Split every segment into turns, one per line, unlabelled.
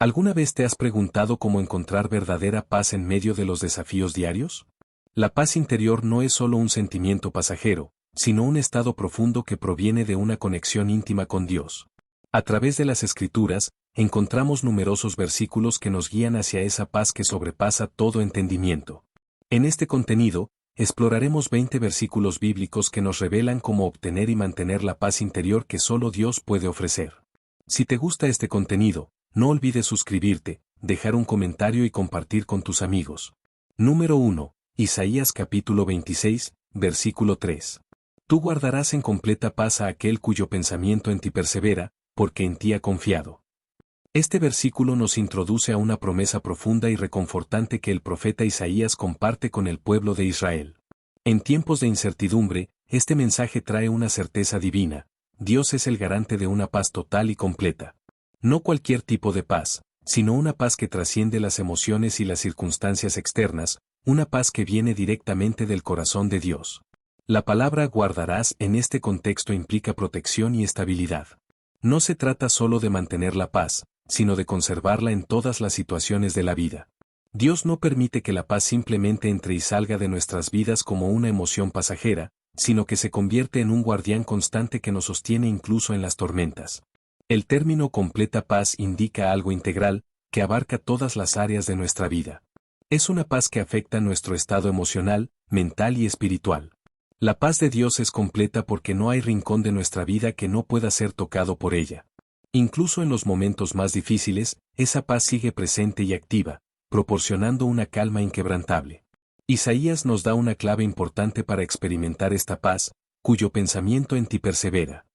¿Alguna vez te has preguntado cómo encontrar verdadera paz en medio de los desafíos diarios? La paz interior no es solo un sentimiento pasajero, sino un estado profundo que proviene de una conexión íntima con Dios. A través de las Escrituras, encontramos numerosos versículos que nos guían hacia esa paz que sobrepasa todo entendimiento. En este contenido, exploraremos 20 versículos bíblicos que nos revelan cómo obtener y mantener la paz interior que solo Dios puede ofrecer. Si te gusta este contenido, no olvides suscribirte, dejar un comentario y compartir con tus amigos. Número 1. Isaías capítulo 26, versículo 3. Tú guardarás en completa paz a aquel cuyo pensamiento en ti persevera, porque en ti ha confiado. Este versículo nos introduce a una promesa profunda y reconfortante que el profeta Isaías comparte con el pueblo de Israel. En tiempos de incertidumbre, este mensaje trae una certeza divina: Dios es el garante de una paz total y completa. No cualquier tipo de paz, sino una paz que trasciende las emociones y las circunstancias externas, una paz que viene directamente del corazón de Dios. La palabra guardarás en este contexto implica protección y estabilidad. No se trata solo de mantener la paz, sino de conservarla en todas las situaciones de la vida. Dios no permite que la paz simplemente entre y salga de nuestras vidas como una emoción pasajera, sino que se convierte en un guardián constante que nos sostiene incluso en las tormentas. El término completa paz indica algo integral, que abarca todas las áreas de nuestra vida. Es una paz que afecta nuestro estado emocional, mental y espiritual. La paz de Dios es completa porque no hay rincón de nuestra vida que no pueda ser tocado por ella. Incluso en los momentos más difíciles, esa paz sigue presente y activa, proporcionando una calma inquebrantable. Isaías nos da una clave importante para experimentar esta paz, cuyo pensamiento en ti persevera.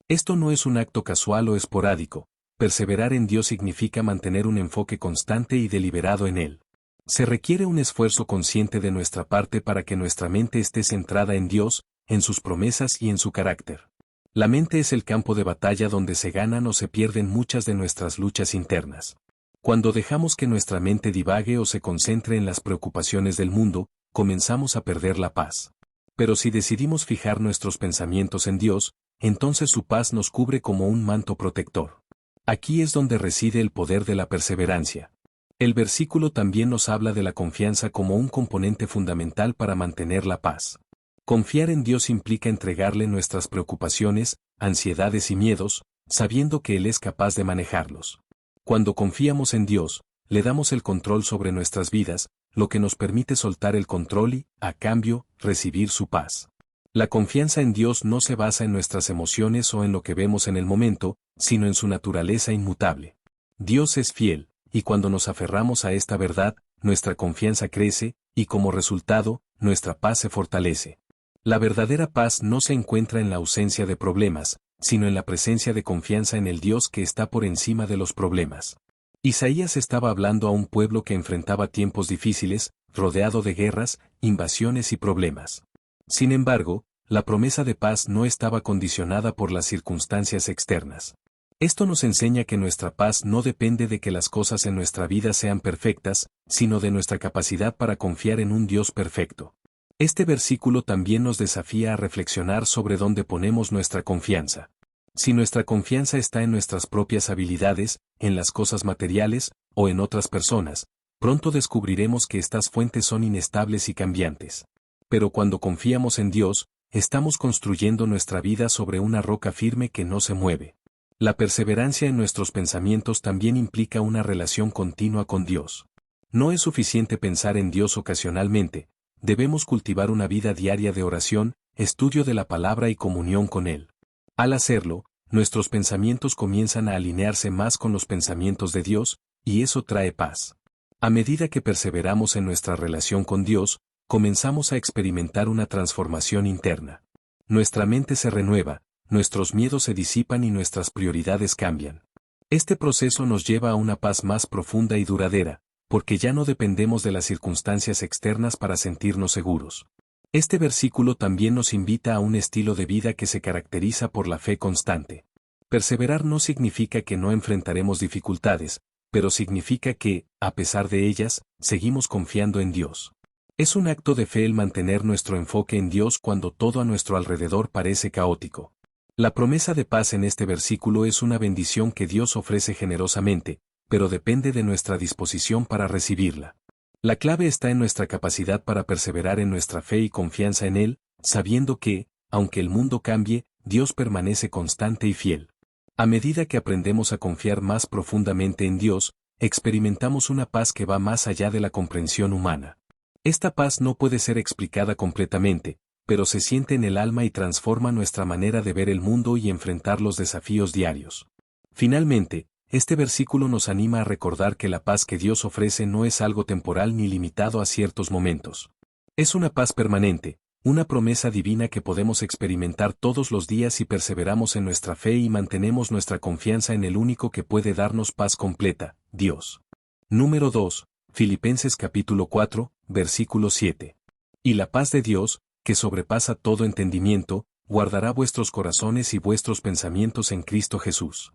Esto no es un acto casual o esporádico. Perseverar en Dios significa mantener un enfoque constante y deliberado en Él. Se requiere un esfuerzo consciente de nuestra parte para que nuestra mente esté centrada en Dios, en sus promesas y en su carácter. La mente es el campo de batalla donde se ganan o se pierden muchas de nuestras luchas internas. Cuando dejamos que nuestra mente divague o se concentre en las preocupaciones del mundo, comenzamos a perder la paz. Pero si decidimos fijar nuestros pensamientos en Dios, entonces su paz nos cubre como un manto protector. Aquí es donde reside el poder de la perseverancia. El versículo también nos habla de la confianza como un componente fundamental para mantener la paz. Confiar en Dios implica entregarle nuestras preocupaciones, ansiedades y miedos, sabiendo que Él es capaz de manejarlos. Cuando confiamos en Dios, le damos el control sobre nuestras vidas, lo que nos permite soltar el control y, a cambio, recibir su paz. La confianza en Dios no se basa en nuestras emociones o en lo que vemos en el momento, sino en su naturaleza inmutable. Dios es fiel, y cuando nos aferramos a esta verdad, nuestra confianza crece, y como resultado, nuestra paz se fortalece. La verdadera paz no se encuentra en la ausencia de problemas, sino en la presencia de confianza en el Dios que está por encima de los problemas. Isaías estaba hablando a un pueblo que enfrentaba tiempos difíciles, rodeado de guerras, invasiones y problemas. Sin embargo, la promesa de paz no estaba condicionada por las circunstancias externas. Esto nos enseña que nuestra paz no depende de que las cosas en nuestra vida sean perfectas, sino de nuestra capacidad para confiar en un Dios perfecto. Este versículo también nos desafía a reflexionar sobre dónde ponemos nuestra confianza. Si nuestra confianza está en nuestras propias habilidades, en las cosas materiales, o en otras personas, pronto descubriremos que estas fuentes son inestables y cambiantes. Pero cuando confiamos en Dios, estamos construyendo nuestra vida sobre una roca firme que no se mueve. La perseverancia en nuestros pensamientos también implica una relación continua con Dios. No es suficiente pensar en Dios ocasionalmente, debemos cultivar una vida diaria de oración, estudio de la palabra y comunión con Él. Al hacerlo, nuestros pensamientos comienzan a alinearse más con los pensamientos de Dios, y eso trae paz. A medida que perseveramos en nuestra relación con Dios, comenzamos a experimentar una transformación interna. Nuestra mente se renueva, nuestros miedos se disipan y nuestras prioridades cambian. Este proceso nos lleva a una paz más profunda y duradera, porque ya no dependemos de las circunstancias externas para sentirnos seguros. Este versículo también nos invita a un estilo de vida que se caracteriza por la fe constante. Perseverar no significa que no enfrentaremos dificultades, pero significa que, a pesar de ellas, seguimos confiando en Dios. Es un acto de fe el mantener nuestro enfoque en Dios cuando todo a nuestro alrededor parece caótico. La promesa de paz en este versículo es una bendición que Dios ofrece generosamente, pero depende de nuestra disposición para recibirla. La clave está en nuestra capacidad para perseverar en nuestra fe y confianza en Él, sabiendo que, aunque el mundo cambie, Dios permanece constante y fiel. A medida que aprendemos a confiar más profundamente en Dios, experimentamos una paz que va más allá de la comprensión humana. Esta paz no puede ser explicada completamente, pero se siente en el alma y transforma nuestra manera de ver el mundo y enfrentar los desafíos diarios. Finalmente, este versículo nos anima a recordar que la paz que Dios ofrece no es algo temporal ni limitado a ciertos momentos. Es una paz permanente, una promesa divina que podemos experimentar todos los días si perseveramos en nuestra fe y mantenemos nuestra confianza en el único que puede darnos paz completa, Dios. Número 2. Filipenses capítulo 4, versículo 7. Y la paz de Dios, que sobrepasa todo entendimiento, guardará vuestros corazones y vuestros pensamientos en Cristo Jesús.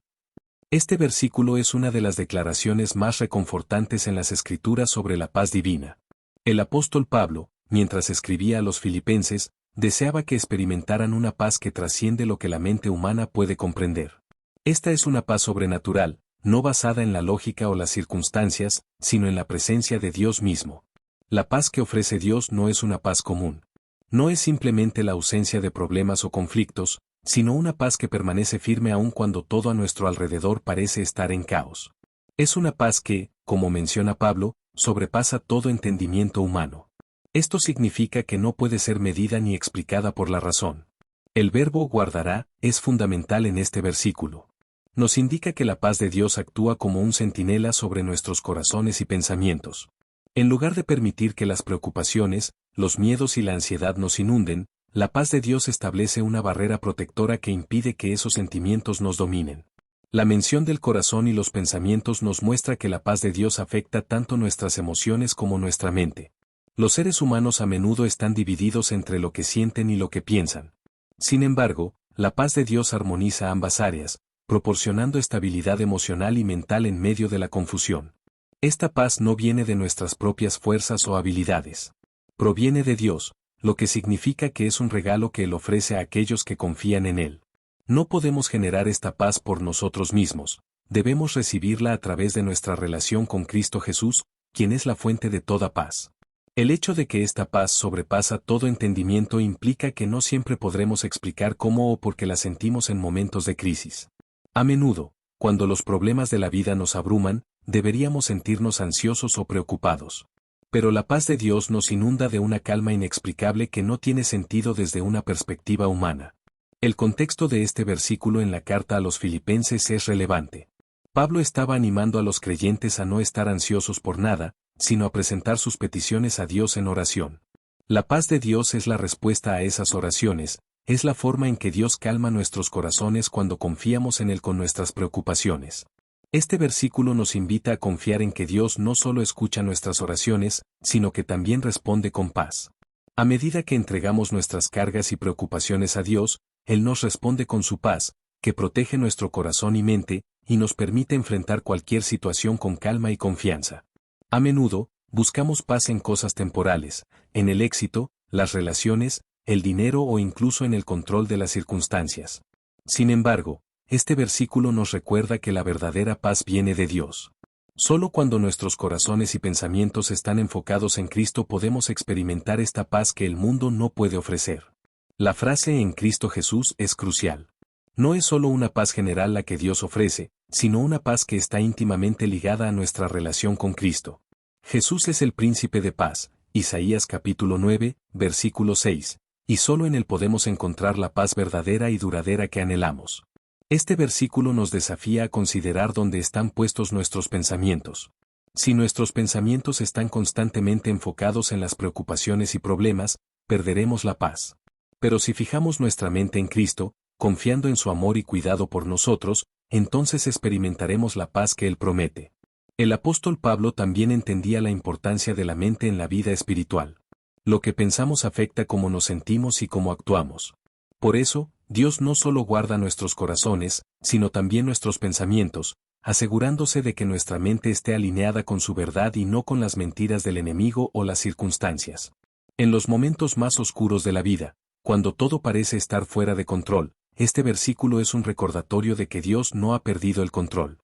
Este versículo es una de las declaraciones más reconfortantes en las Escrituras sobre la paz divina. El apóstol Pablo, mientras escribía a los filipenses, deseaba que experimentaran una paz que trasciende lo que la mente humana puede comprender. Esta es una paz sobrenatural, no basada en la lógica o las circunstancias, sino en la presencia de Dios mismo. La paz que ofrece Dios no es una paz común. No es simplemente la ausencia de problemas o conflictos, sino una paz que permanece firme aun cuando todo a nuestro alrededor parece estar en caos. Es una paz que, como menciona Pablo, sobrepasa todo entendimiento humano. Esto significa que no puede ser medida ni explicada por la razón. El verbo guardará es fundamental en este versículo. Nos indica que la paz de Dios actúa como un centinela sobre nuestros corazones y pensamientos. En lugar de permitir que las preocupaciones, los miedos y la ansiedad nos inunden, la paz de Dios establece una barrera protectora que impide que esos sentimientos nos dominen. La mención del corazón y los pensamientos nos muestra que la paz de Dios afecta tanto nuestras emociones como nuestra mente. Los seres humanos a menudo están divididos entre lo que sienten y lo que piensan. Sin embargo, la paz de Dios armoniza ambas áreas, proporcionando estabilidad emocional y mental en medio de la confusión. Esta paz no viene de nuestras propias fuerzas o habilidades. Proviene de Dios, lo que significa que es un regalo que Él ofrece a aquellos que confían en Él. No podemos generar esta paz por nosotros mismos, debemos recibirla a través de nuestra relación con Cristo Jesús, quien es la fuente de toda paz. El hecho de que esta paz sobrepasa todo entendimiento implica que no siempre podremos explicar cómo o por qué la sentimos en momentos de crisis. A menudo, cuando los problemas de la vida nos abruman, deberíamos sentirnos ansiosos o preocupados. Pero la paz de Dios nos inunda de una calma inexplicable que no tiene sentido desde una perspectiva humana. El contexto de este versículo en la carta a los Filipenses es relevante. Pablo estaba animando a los creyentes a no estar ansiosos por nada, sino a presentar sus peticiones a Dios en oración. La paz de Dios es la respuesta a esas oraciones, es la forma en que Dios calma nuestros corazones cuando confiamos en Él con nuestras preocupaciones. Este versículo nos invita a confiar en que Dios no solo escucha nuestras oraciones, sino que también responde con paz. A medida que entregamos nuestras cargas y preocupaciones a Dios, Él nos responde con su paz, que protege nuestro corazón y mente, y nos permite enfrentar cualquier situación con calma y confianza. A menudo, buscamos paz en cosas temporales, en el éxito, las relaciones, el dinero o incluso en el control de las circunstancias. Sin embargo, este versículo nos recuerda que la verdadera paz viene de Dios. Solo cuando nuestros corazones y pensamientos están enfocados en Cristo podemos experimentar esta paz que el mundo no puede ofrecer. La frase en Cristo Jesús es crucial. No es solo una paz general la que Dios ofrece, sino una paz que está íntimamente ligada a nuestra relación con Cristo. Jesús es el príncipe de paz, Isaías capítulo 9, versículo 6, y solo en Él podemos encontrar la paz verdadera y duradera que anhelamos. Este versículo nos desafía a considerar dónde están puestos nuestros pensamientos. Si nuestros pensamientos están constantemente enfocados en las preocupaciones y problemas, perderemos la paz. Pero si fijamos nuestra mente en Cristo, confiando en su amor y cuidado por nosotros, entonces experimentaremos la paz que Él promete. El apóstol Pablo también entendía la importancia de la mente en la vida espiritual. Lo que pensamos afecta cómo nos sentimos y cómo actuamos. Por eso, Dios no solo guarda nuestros corazones, sino también nuestros pensamientos, asegurándose de que nuestra mente esté alineada con su verdad y no con las mentiras del enemigo o las circunstancias. En los momentos más oscuros de la vida, cuando todo parece estar fuera de control, este versículo es un recordatorio de que Dios no ha perdido el control.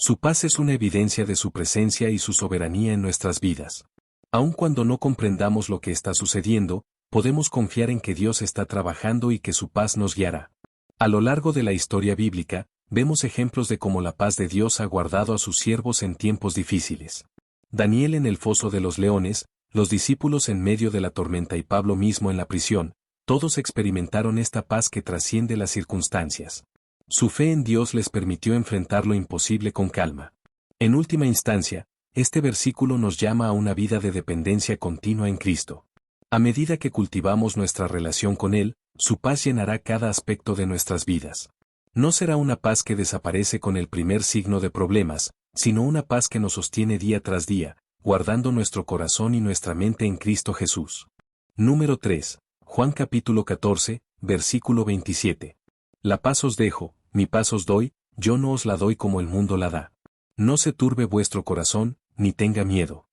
Su paz es una evidencia de su presencia y su soberanía en nuestras vidas. Aun cuando no comprendamos lo que está sucediendo, podemos confiar en que Dios está trabajando y que su paz nos guiará. A lo largo de la historia bíblica, vemos ejemplos de cómo la paz de Dios ha guardado a sus siervos en tiempos difíciles. Daniel en el foso de los leones, los discípulos en medio de la tormenta y Pablo mismo en la prisión, todos experimentaron esta paz que trasciende las circunstancias. Su fe en Dios les permitió enfrentar lo imposible con calma. En última instancia, este versículo nos llama a una vida de dependencia continua en Cristo. A medida que cultivamos nuestra relación con Él, su paz llenará cada aspecto de nuestras vidas. No será una paz que desaparece con el primer signo de problemas, sino una paz que nos sostiene día tras día, guardando nuestro corazón y nuestra mente en Cristo Jesús. Número 3. Juan capítulo 14, versículo 27. La paz os dejo, mi paz os doy, yo no os la doy como el mundo la da. No se turbe vuestro corazón, ni tenga miedo.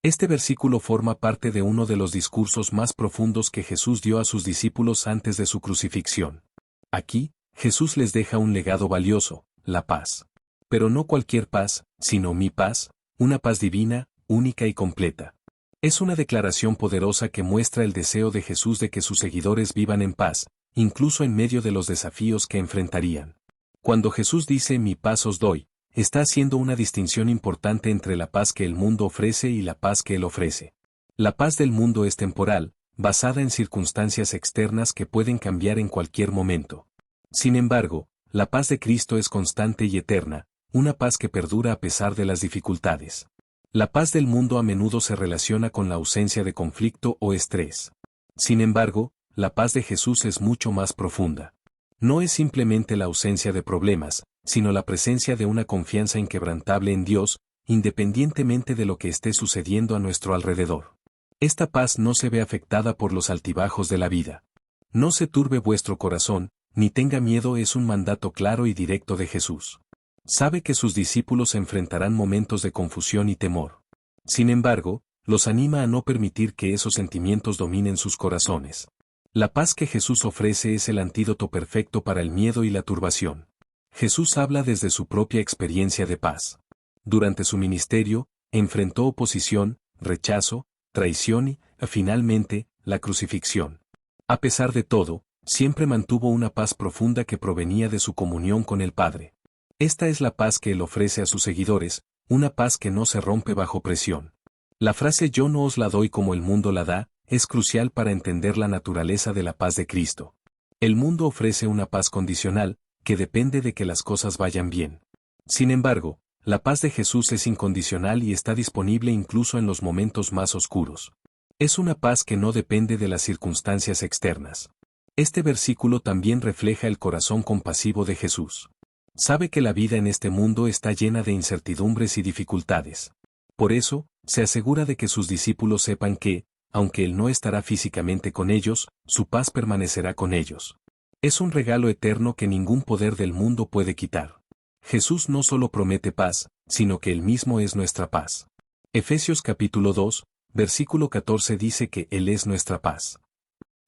Este versículo forma parte de uno de los discursos más profundos que Jesús dio a sus discípulos antes de su crucifixión. Aquí, Jesús les deja un legado valioso, la paz. Pero no cualquier paz, sino mi paz, una paz divina, única y completa. Es una declaración poderosa que muestra el deseo de Jesús de que sus seguidores vivan en paz, incluso en medio de los desafíos que enfrentarían. Cuando Jesús dice mi paz os doy, está haciendo una distinción importante entre la paz que el mundo ofrece y la paz que Él ofrece. La paz del mundo es temporal, basada en circunstancias externas que pueden cambiar en cualquier momento. Sin embargo, la paz de Cristo es constante y eterna, una paz que perdura a pesar de las dificultades. La paz del mundo a menudo se relaciona con la ausencia de conflicto o estrés. Sin embargo, la paz de Jesús es mucho más profunda. No es simplemente la ausencia de problemas, sino la presencia de una confianza inquebrantable en Dios, independientemente de lo que esté sucediendo a nuestro alrededor. Esta paz no se ve afectada por los altibajos de la vida. No se turbe vuestro corazón, ni tenga miedo es un mandato claro y directo de Jesús. Sabe que sus discípulos enfrentarán momentos de confusión y temor. Sin embargo, los anima a no permitir que esos sentimientos dominen sus corazones. La paz que Jesús ofrece es el antídoto perfecto para el miedo y la turbación. Jesús habla desde su propia experiencia de paz. Durante su ministerio, enfrentó oposición, rechazo, traición y, finalmente, la crucifixión. A pesar de todo, siempre mantuvo una paz profunda que provenía de su comunión con el Padre. Esta es la paz que Él ofrece a sus seguidores, una paz que no se rompe bajo presión. La frase yo no os la doy como el mundo la da, es crucial para entender la naturaleza de la paz de Cristo. El mundo ofrece una paz condicional, que depende de que las cosas vayan bien. Sin embargo, la paz de Jesús es incondicional y está disponible incluso en los momentos más oscuros. Es una paz que no depende de las circunstancias externas. Este versículo también refleja el corazón compasivo de Jesús. Sabe que la vida en este mundo está llena de incertidumbres y dificultades. Por eso, se asegura de que sus discípulos sepan que, aunque Él no estará físicamente con ellos, su paz permanecerá con ellos. Es un regalo eterno que ningún poder del mundo puede quitar. Jesús no solo promete paz, sino que Él mismo es nuestra paz. Efesios capítulo 2, versículo 14 dice que Él es nuestra paz.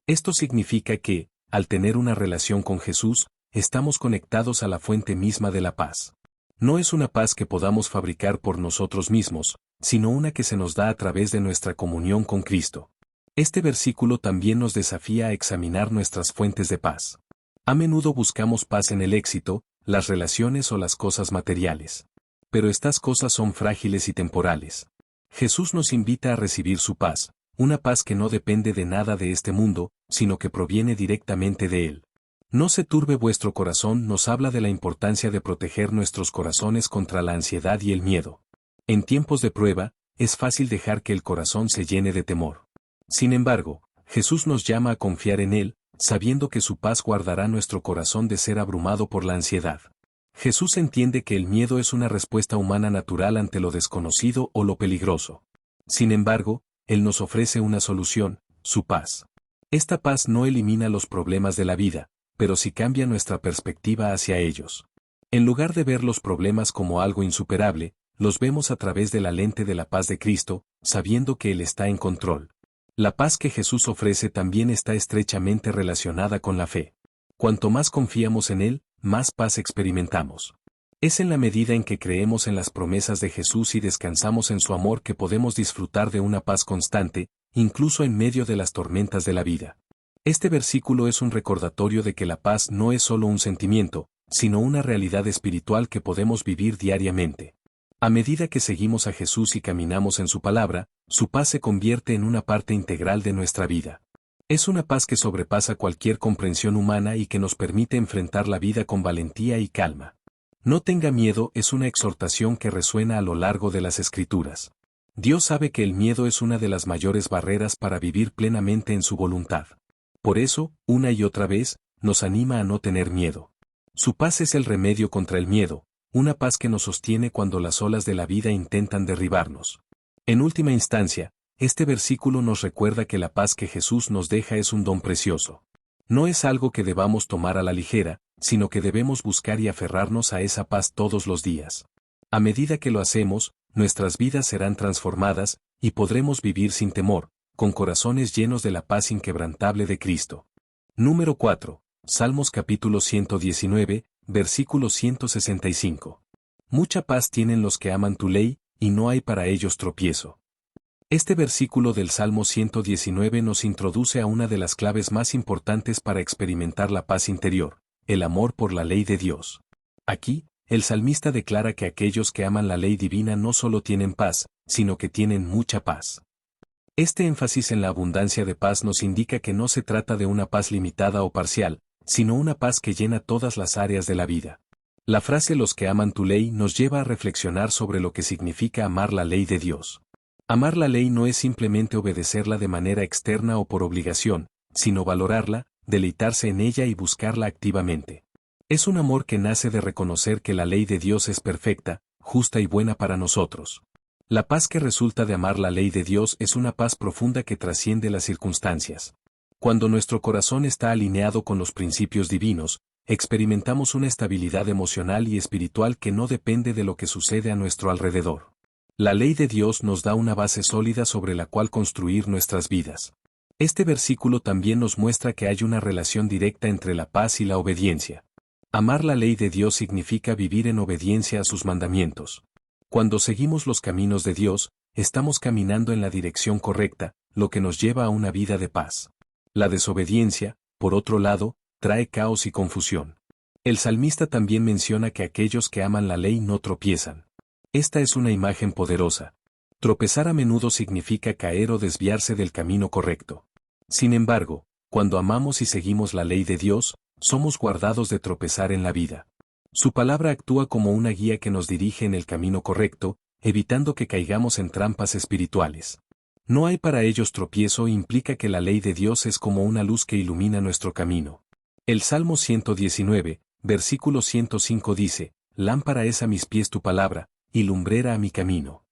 Esto significa que, al tener una relación con Jesús, estamos conectados a la fuente misma de la paz. No es una paz que podamos fabricar por nosotros mismos, sino una que se nos da a través de nuestra comunión con Cristo. Este versículo también nos desafía a examinar nuestras fuentes de paz. A menudo buscamos paz en el éxito, las relaciones o las cosas materiales. Pero estas cosas son frágiles y temporales. Jesús nos invita a recibir su paz, una paz que no depende de nada de este mundo, sino que proviene directamente de Él. No se turbe vuestro corazón nos habla de la importancia de proteger nuestros corazones contra la ansiedad y el miedo. En tiempos de prueba, es fácil dejar que el corazón se llene de temor. Sin embargo, Jesús nos llama a confiar en Él, sabiendo que su paz guardará nuestro corazón de ser abrumado por la ansiedad. Jesús entiende que el miedo es una respuesta humana natural ante lo desconocido o lo peligroso. Sin embargo, Él nos ofrece una solución, su paz. Esta paz no elimina los problemas de la vida, pero sí cambia nuestra perspectiva hacia ellos. En lugar de ver los problemas como algo insuperable, los vemos a través de la lente de la paz de Cristo, sabiendo que Él está en control. La paz que Jesús ofrece también está estrechamente relacionada con la fe. Cuanto más confiamos en Él, más paz experimentamos. Es en la medida en que creemos en las promesas de Jesús y descansamos en su amor que podemos disfrutar de una paz constante, incluso en medio de las tormentas de la vida. Este versículo es un recordatorio de que la paz no es solo un sentimiento, sino una realidad espiritual que podemos vivir diariamente. A medida que seguimos a Jesús y caminamos en su palabra, su paz se convierte en una parte integral de nuestra vida. Es una paz que sobrepasa cualquier comprensión humana y que nos permite enfrentar la vida con valentía y calma. No tenga miedo es una exhortación que resuena a lo largo de las Escrituras. Dios sabe que el miedo es una de las mayores barreras para vivir plenamente en su voluntad. Por eso, una y otra vez, nos anima a no tener miedo. Su paz es el remedio contra el miedo, una paz que nos sostiene cuando las olas de la vida intentan derribarnos. En última instancia, este versículo nos recuerda que la paz que Jesús nos deja es un don precioso. No es algo que debamos tomar a la ligera, sino que debemos buscar y aferrarnos a esa paz todos los días. A medida que lo hacemos, nuestras vidas serán transformadas, y podremos vivir sin temor, con corazones llenos de la paz inquebrantable de Cristo. Número 4. Salmos capítulo 119, versículo 165. Mucha paz tienen los que aman tu ley, y no hay para ellos tropiezo. Este versículo del Salmo 119 nos introduce a una de las claves más importantes para experimentar la paz interior, el amor por la ley de Dios. Aquí, el salmista declara que aquellos que aman la ley divina no solo tienen paz, sino que tienen mucha paz. Este énfasis en la abundancia de paz nos indica que no se trata de una paz limitada o parcial, sino una paz que llena todas las áreas de la vida. La frase "los que aman tu ley" nos lleva a reflexionar sobre lo que significa amar la ley de Dios. Amar la ley no es simplemente obedecerla de manera externa o por obligación, sino valorarla, deleitarse en ella y buscarla activamente. Es un amor que nace de reconocer que la ley de Dios es perfecta, justa y buena para nosotros. La paz que resulta de amar la ley de Dios es una paz profunda que trasciende las circunstancias. Cuando nuestro corazón está alineado con los principios divinos, experimentamos una estabilidad emocional y espiritual que no depende de lo que sucede a nuestro alrededor. La ley de Dios nos da una base sólida sobre la cual construir nuestras vidas. Este versículo también nos muestra que hay una relación directa entre la paz y la obediencia. Amar la ley de Dios significa vivir en obediencia a sus mandamientos. Cuando seguimos los caminos de Dios, estamos caminando en la dirección correcta, lo que nos lleva a una vida de paz. La desobediencia, por otro lado, trae caos y confusión. El salmista también menciona que aquellos que aman la ley no tropiezan. Esta es una imagen poderosa. Tropezar a menudo significa caer o desviarse del camino correcto. Sin embargo, cuando amamos y seguimos la ley de Dios, somos guardados de tropezar en la vida. Su palabra actúa como una guía que nos dirige en el camino correcto, evitando que caigamos en trampas espirituales. No hay para ellos tropiezo implica que la ley de Dios es como una luz que ilumina nuestro camino. El Salmo 119, versículo 105 dice, «Lámpara es a mis pies tu palabra, y lumbrera a mi camino».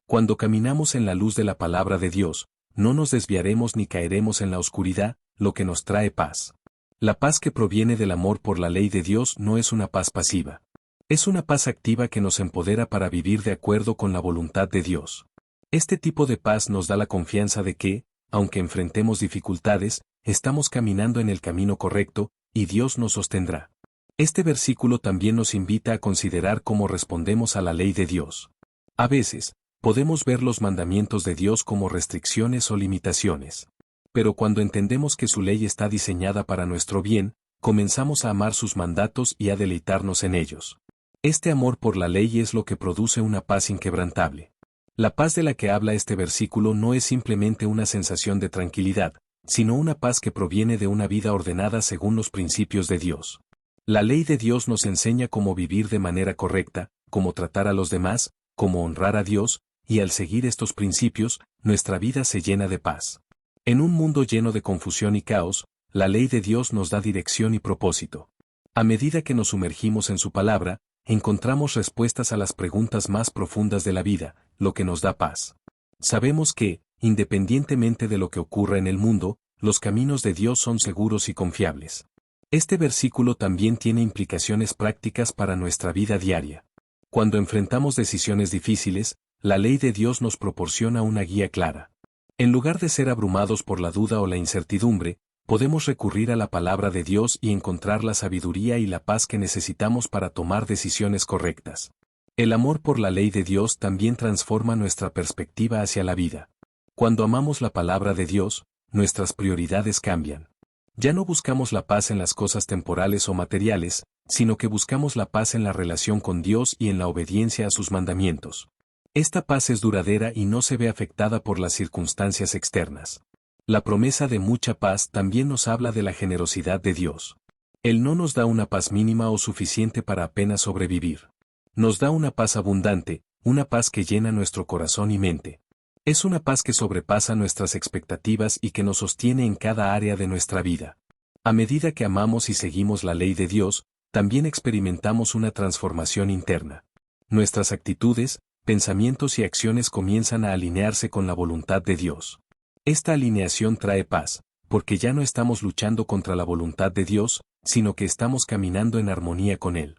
Cuando caminamos en la luz de la palabra de Dios, no nos desviaremos ni caeremos en la oscuridad, lo que nos trae paz. La paz que proviene del amor por la ley de Dios no es una paz pasiva. Es una paz activa que nos empodera para vivir de acuerdo con la voluntad de Dios. Este tipo de paz nos da la confianza de que, aunque enfrentemos dificultades, estamos caminando en el camino correcto, y Dios nos sostendrá. Este versículo también nos invita a considerar cómo respondemos a la ley de Dios. A veces, podemos ver los mandamientos de Dios como restricciones o limitaciones. Pero cuando entendemos que su ley está diseñada para nuestro bien, comenzamos a amar sus mandatos y a deleitarnos en ellos. Este amor por la ley es lo que produce una paz inquebrantable. La paz de la que habla este versículo no es simplemente una sensación de tranquilidad, sino una paz que proviene de una vida ordenada según los principios de Dios. La ley de Dios nos enseña cómo vivir de manera correcta, cómo tratar a los demás, cómo honrar a Dios, y al seguir estos principios, nuestra vida se llena de paz. En un mundo lleno de confusión y caos, la ley de Dios nos da dirección y propósito. A medida que nos sumergimos en su palabra, encontramos respuestas a las preguntas más profundas de la vida, lo que nos da paz. Sabemos que, independientemente de lo que ocurra en el mundo, los caminos de Dios son seguros y confiables. Este versículo también tiene implicaciones prácticas para nuestra vida diaria. Cuando enfrentamos decisiones difíciles, la ley de Dios nos proporciona una guía clara. En lugar de ser abrumados por la duda o la incertidumbre, podemos recurrir a la palabra de Dios y encontrar la sabiduría y la paz que necesitamos para tomar decisiones correctas. El amor por la ley de Dios también transforma nuestra perspectiva hacia la vida. Cuando amamos la palabra de Dios, nuestras prioridades cambian. Ya no buscamos la paz en las cosas temporales o materiales, sino que buscamos la paz en la relación con Dios y en la obediencia a sus mandamientos. Esta paz es duradera y no se ve afectada por las circunstancias externas. La promesa de mucha paz también nos habla de la generosidad de Dios. Él no nos da una paz mínima o suficiente para apenas sobrevivir. Nos da una paz abundante, una paz que llena nuestro corazón y mente. Es una paz que sobrepasa nuestras expectativas y que nos sostiene en cada área de nuestra vida. A medida que amamos y seguimos la ley de Dios, también experimentamos una transformación interna. Nuestras actitudes, pensamientos y acciones comienzan a alinearse con la voluntad de Dios. Esta alineación trae paz, porque ya no estamos luchando contra la voluntad de Dios, sino que estamos caminando en armonía con Él.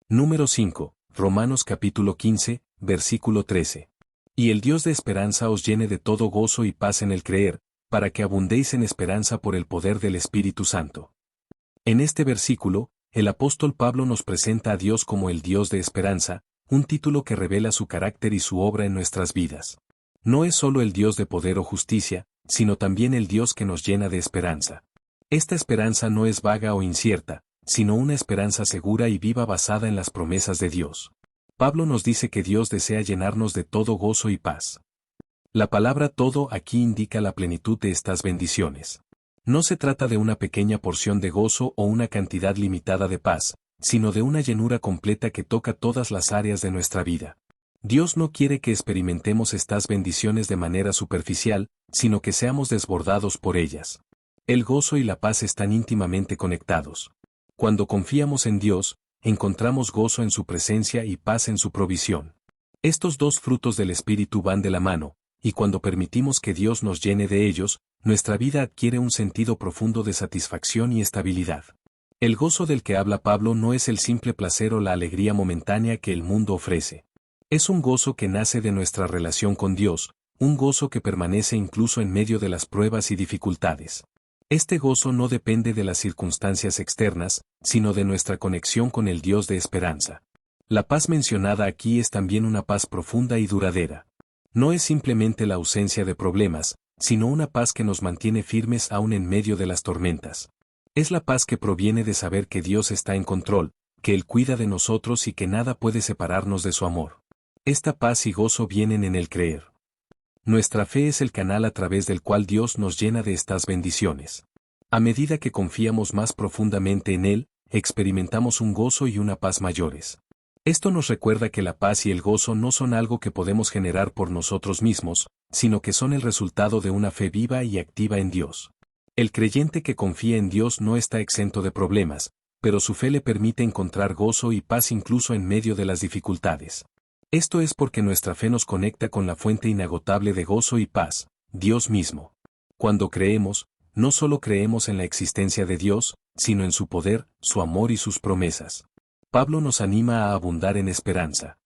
Número 5, Romanos capítulo 15, versículo 13. Y el Dios de esperanza os llene de todo gozo y paz en el creer, para que abundéis en esperanza por el poder del Espíritu Santo. En este versículo, el apóstol Pablo nos presenta a Dios como el Dios de esperanza, un título que revela su carácter y su obra en nuestras vidas. No es solo el Dios de poder o justicia, sino también el Dios que nos llena de esperanza. Esta esperanza no es vaga o incierta, sino una esperanza segura y viva basada en las promesas de Dios. Pablo nos dice que Dios desea llenarnos de todo gozo y paz. La palabra todo aquí indica la plenitud de estas bendiciones. No se trata de una pequeña porción de gozo o una cantidad limitada de paz, sino de una llenura completa que toca todas las áreas de nuestra vida. Dios no quiere que experimentemos estas bendiciones de manera superficial, sino que seamos desbordados por ellas. El gozo y la paz están íntimamente conectados. Cuando confiamos en Dios, encontramos gozo en su presencia y paz en su provisión. Estos dos frutos del Espíritu van de la mano, y cuando permitimos que Dios nos llene de ellos, nuestra vida adquiere un sentido profundo de satisfacción y estabilidad. El gozo del que habla Pablo no es el simple placer o la alegría momentánea que el mundo ofrece. Es un gozo que nace de nuestra relación con Dios, un gozo que permanece incluso en medio de las pruebas y dificultades. Este gozo no depende de las circunstancias externas, sino de nuestra conexión con el Dios de esperanza. La paz mencionada aquí es también una paz profunda y duradera. No es simplemente la ausencia de problemas, sino una paz que nos mantiene firmes aún en medio de las tormentas. Es la paz que proviene de saber que Dios está en control, que Él cuida de nosotros y que nada puede separarnos de su amor. Esta paz y gozo vienen en el creer. Nuestra fe es el canal a través del cual Dios nos llena de estas bendiciones. A medida que confiamos más profundamente en Él, experimentamos un gozo y una paz mayores. Esto nos recuerda que la paz y el gozo no son algo que podemos generar por nosotros mismos, sino que son el resultado de una fe viva y activa en Dios. El creyente que confía en Dios no está exento de problemas, pero su fe le permite encontrar gozo y paz incluso en medio de las dificultades. Esto es porque nuestra fe nos conecta con la fuente inagotable de gozo y paz, Dios mismo. Cuando creemos, no solo creemos en la existencia de Dios, sino en su poder, su amor y sus promesas. Pablo nos anima a abundar en esperanza.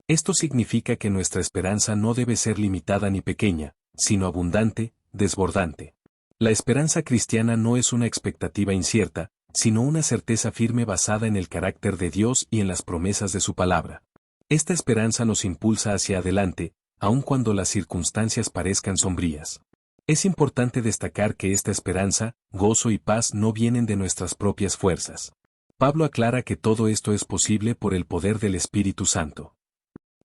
Esto significa que nuestra esperanza no debe ser limitada ni pequeña, sino abundante, desbordante. La esperanza cristiana no es una expectativa incierta, sino una certeza firme basada en el carácter de Dios y en las promesas de su palabra. Esta esperanza nos impulsa hacia adelante, aun cuando las circunstancias parezcan sombrías. Es importante destacar que esta esperanza, gozo y paz no vienen de nuestras propias fuerzas. Pablo aclara que todo esto es posible por el poder del Espíritu Santo.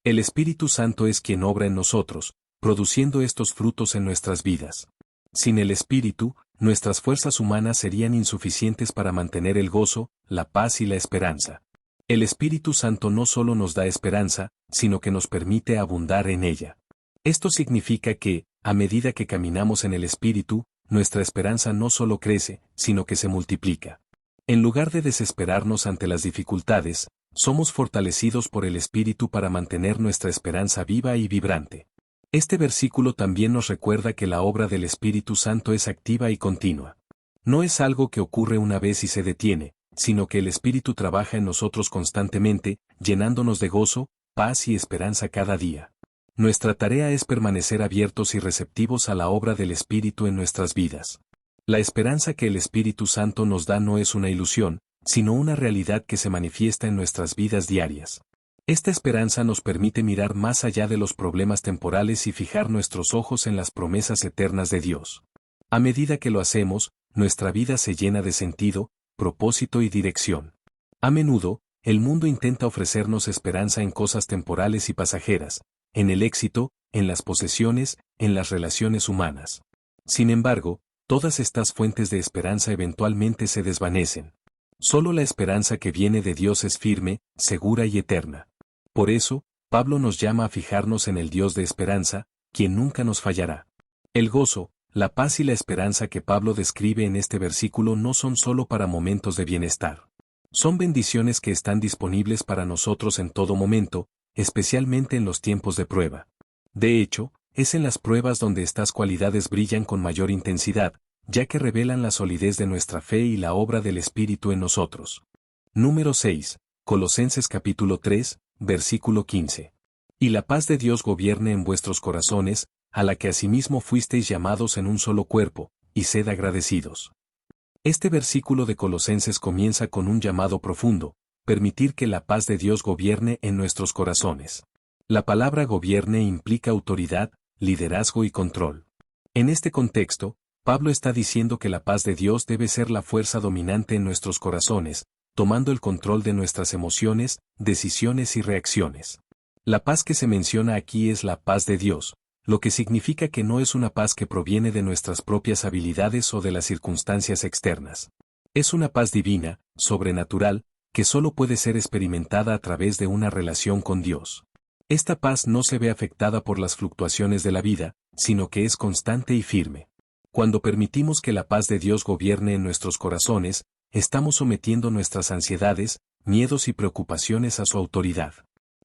El Espíritu Santo es quien obra en nosotros, produciendo estos frutos en nuestras vidas. Sin el Espíritu, nuestras fuerzas humanas serían insuficientes para mantener el gozo, la paz y la esperanza. El Espíritu Santo no solo nos da esperanza, sino que nos permite abundar en ella. Esto significa que, a medida que caminamos en el Espíritu, nuestra esperanza no solo crece, sino que se multiplica. En lugar de desesperarnos ante las dificultades, somos fortalecidos por el Espíritu para mantener nuestra esperanza viva y vibrante. Este versículo también nos recuerda que la obra del Espíritu Santo es activa y continua. No es algo que ocurre una vez y se detiene, sino que el Espíritu trabaja en nosotros constantemente, llenándonos de gozo, paz y esperanza cada día. Nuestra tarea es permanecer abiertos y receptivos a la obra del Espíritu en nuestras vidas. La esperanza que el Espíritu Santo nos da no es una ilusión, sino una realidad que se manifiesta en nuestras vidas diarias. Esta esperanza nos permite mirar más allá de los problemas temporales y fijar nuestros ojos en las promesas eternas de Dios. A medida que lo hacemos, nuestra vida se llena de sentido, propósito y dirección. A menudo, el mundo intenta ofrecernos esperanza en cosas temporales y pasajeras, en el éxito, en las posesiones, en las relaciones humanas. Sin embargo, todas estas fuentes de esperanza eventualmente se desvanecen. Solo la esperanza que viene de Dios es firme, segura y eterna. Por eso, Pablo nos llama a fijarnos en el Dios de esperanza, quien nunca nos fallará. El gozo, la paz y la esperanza que Pablo describe en este versículo no son solo para momentos de bienestar. Son bendiciones que están disponibles para nosotros en todo momento, especialmente en los tiempos de prueba. De hecho, es en las pruebas donde estas cualidades brillan con mayor intensidad, ya que revelan la solidez de nuestra fe y la obra del Espíritu en nosotros. Número 6. Colosenses capítulo 3, versículo 15. Y la paz de Dios gobierne en vuestros corazones, a la que asimismo fuisteis llamados en un solo cuerpo, y sed agradecidos. Este versículo de Colosenses comienza con un llamado profundo: permitir que la paz de Dios gobierne en nuestros corazones. La palabra gobierne implica autoridad, liderazgo y control. En este contexto, Pablo está diciendo que la paz de Dios debe ser la fuerza dominante en nuestros corazones, tomando el control de nuestras emociones, decisiones y reacciones. La paz que se menciona aquí es la paz de Dios, lo que significa que no es una paz que proviene de nuestras propias habilidades o de las circunstancias externas. Es una paz divina, sobrenatural, que solo puede ser experimentada a través de una relación con Dios. Esta paz no se ve afectada por las fluctuaciones de la vida, sino que es constante y firme. Cuando permitimos que la paz de Dios gobierne en nuestros corazones, estamos sometiendo nuestras ansiedades, miedos y preocupaciones a su autoridad.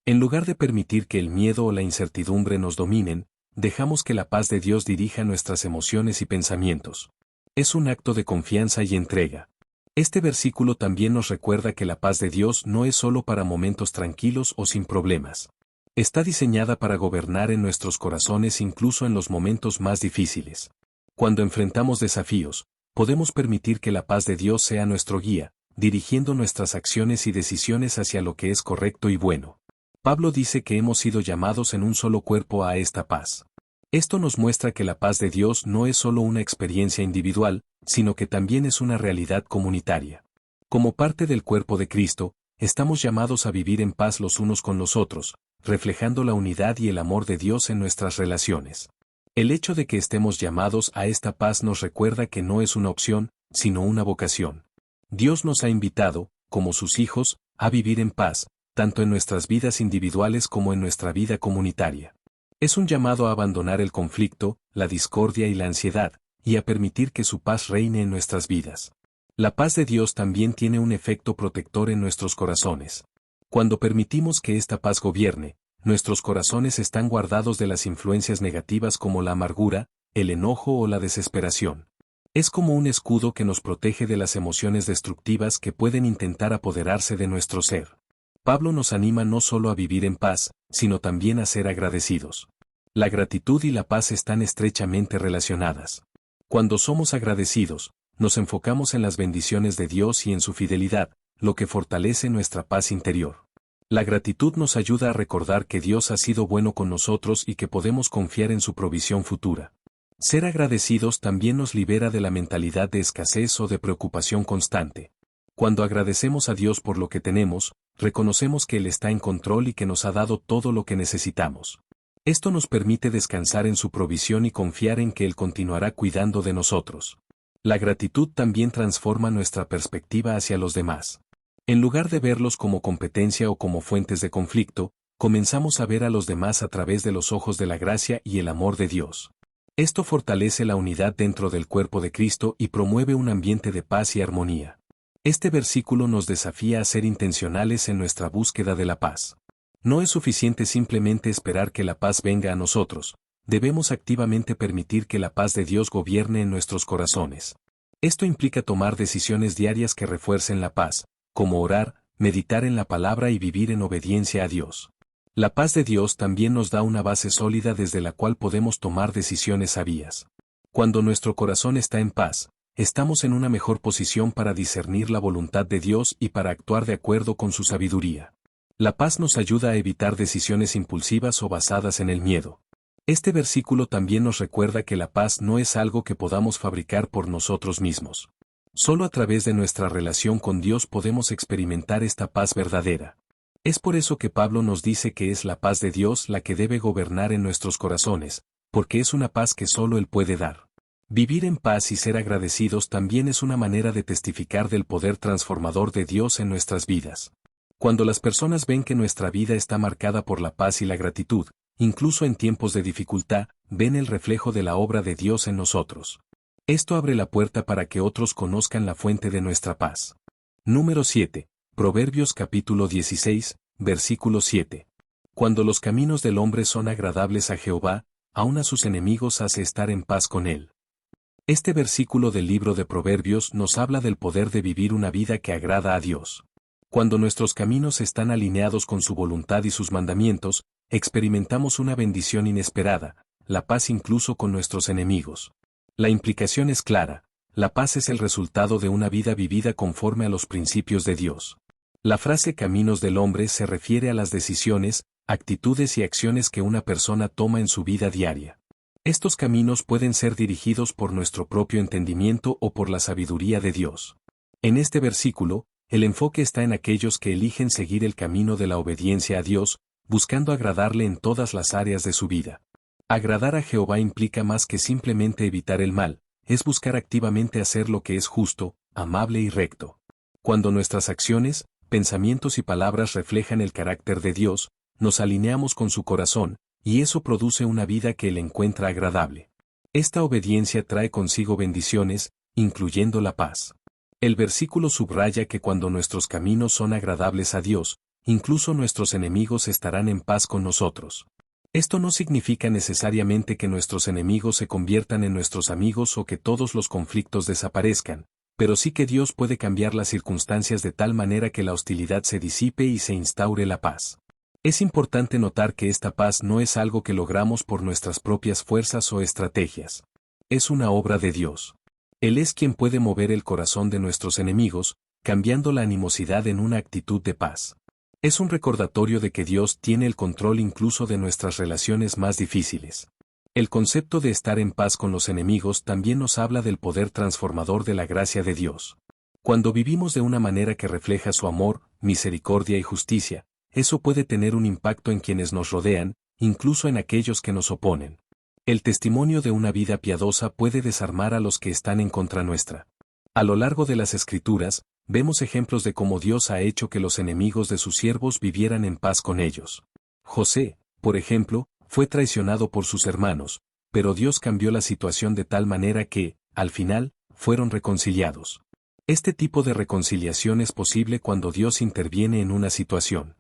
En lugar de permitir que el miedo o la incertidumbre nos dominen, dejamos que la paz de Dios dirija nuestras emociones y pensamientos. Es un acto de confianza y entrega. Este versículo también nos recuerda que la paz de Dios no es solo para momentos tranquilos o sin problemas. Está diseñada para gobernar en nuestros corazones incluso en los momentos más difíciles. Cuando enfrentamos desafíos, podemos permitir que la paz de Dios sea nuestro guía, dirigiendo nuestras acciones y decisiones hacia lo que es correcto y bueno. Pablo dice que hemos sido llamados en un solo cuerpo a esta paz. Esto nos muestra que la paz de Dios no es solo una experiencia individual, sino que también es una realidad comunitaria. Como parte del cuerpo de Cristo, estamos llamados a vivir en paz los unos con los otros, reflejando la unidad y el amor de Dios en nuestras relaciones. El hecho de que estemos llamados a esta paz nos recuerda que no es una opción, sino una vocación. Dios nos ha invitado, como sus hijos, a vivir en paz, tanto en nuestras vidas individuales como en nuestra vida comunitaria. Es un llamado a abandonar el conflicto, la discordia y la ansiedad, y a permitir que su paz reine en nuestras vidas. La paz de Dios también tiene un efecto protector en nuestros corazones. Cuando permitimos que esta paz gobierne, nuestros corazones están guardados de las influencias negativas como la amargura, el enojo o la desesperación. Es como un escudo que nos protege de las emociones destructivas que pueden intentar apoderarse de nuestro ser. Pablo nos anima no solo a vivir en paz, sino también a ser agradecidos. La gratitud y la paz están estrechamente relacionadas. Cuando somos agradecidos, nos enfocamos en las bendiciones de Dios y en su fidelidad, lo que fortalece nuestra paz interior. La gratitud nos ayuda a recordar que Dios ha sido bueno con nosotros y que podemos confiar en su provisión futura. Ser agradecidos también nos libera de la mentalidad de escasez o de preocupación constante. Cuando agradecemos a Dios por lo que tenemos, reconocemos que Él está en control y que nos ha dado todo lo que necesitamos. Esto nos permite descansar en su provisión y confiar en que Él continuará cuidando de nosotros. La gratitud también transforma nuestra perspectiva hacia los demás. En lugar de verlos como competencia o como fuentes de conflicto, comenzamos a ver a los demás a través de los ojos de la gracia y el amor de Dios. Esto fortalece la unidad dentro del cuerpo de Cristo y promueve un ambiente de paz y armonía. Este versículo nos desafía a ser intencionales en nuestra búsqueda de la paz. No es suficiente simplemente esperar que la paz venga a nosotros, debemos activamente permitir que la paz de Dios gobierne en nuestros corazones. Esto implica tomar decisiones diarias que refuercen la paz, como orar, meditar en la palabra y vivir en obediencia a Dios. La paz de Dios también nos da una base sólida desde la cual podemos tomar decisiones sabias. Cuando nuestro corazón está en paz, estamos en una mejor posición para discernir la voluntad de Dios y para actuar de acuerdo con su sabiduría. La paz nos ayuda a evitar decisiones impulsivas o basadas en el miedo. Este versículo también nos recuerda que la paz no es algo que podamos fabricar por nosotros mismos. Solo a través de nuestra relación con Dios podemos experimentar esta paz verdadera. Es por eso que Pablo nos dice que es la paz de Dios la que debe gobernar en nuestros corazones, porque es una paz que solo Él puede dar. Vivir en paz y ser agradecidos también es una manera de testificar del poder transformador de Dios en nuestras vidas. Cuando las personas ven que nuestra vida está marcada por la paz y la gratitud, incluso en tiempos de dificultad, ven el reflejo de la obra de Dios en nosotros. Esto abre la puerta para que otros conozcan la fuente de nuestra paz. Número 7. Proverbios capítulo 16, versículo 7. Cuando los caminos del hombre son agradables a Jehová, aun a sus enemigos hace estar en paz con él. Este versículo del libro de Proverbios nos habla del poder de vivir una vida que agrada a Dios. Cuando nuestros caminos están alineados con su voluntad y sus mandamientos, experimentamos una bendición inesperada, la paz incluso con nuestros enemigos. La implicación es clara, la paz es el resultado de una vida vivida conforme a los principios de Dios. La frase caminos del hombre se refiere a las decisiones, actitudes y acciones que una persona toma en su vida diaria. Estos caminos pueden ser dirigidos por nuestro propio entendimiento o por la sabiduría de Dios. En este versículo, el enfoque está en aquellos que eligen seguir el camino de la obediencia a Dios, buscando agradarle en todas las áreas de su vida. Agradar a Jehová implica más que simplemente evitar el mal, es buscar activamente hacer lo que es justo, amable y recto. Cuando nuestras acciones, pensamientos y palabras reflejan el carácter de Dios, nos alineamos con su corazón, y eso produce una vida que Él encuentra agradable. Esta obediencia trae consigo bendiciones, incluyendo la paz. El versículo subraya que cuando nuestros caminos son agradables a Dios, incluso nuestros enemigos estarán en paz con nosotros. Esto no significa necesariamente que nuestros enemigos se conviertan en nuestros amigos o que todos los conflictos desaparezcan, pero sí que Dios puede cambiar las circunstancias de tal manera que la hostilidad se disipe y se instaure la paz. Es importante notar que esta paz no es algo que logramos por nuestras propias fuerzas o estrategias. Es una obra de Dios. Él es quien puede mover el corazón de nuestros enemigos, cambiando la animosidad en una actitud de paz. Es un recordatorio de que Dios tiene el control incluso de nuestras relaciones más difíciles. El concepto de estar en paz con los enemigos también nos habla del poder transformador de la gracia de Dios. Cuando vivimos de una manera que refleja su amor, misericordia y justicia, eso puede tener un impacto en quienes nos rodean, incluso en aquellos que nos oponen. El testimonio de una vida piadosa puede desarmar a los que están en contra nuestra. A lo largo de las Escrituras, vemos ejemplos de cómo Dios ha hecho que los enemigos de sus siervos vivieran en paz con ellos. José, por ejemplo, fue traicionado por sus hermanos, pero Dios cambió la situación de tal manera que, al final, fueron reconciliados. Este tipo de reconciliación es posible cuando Dios interviene en una situación.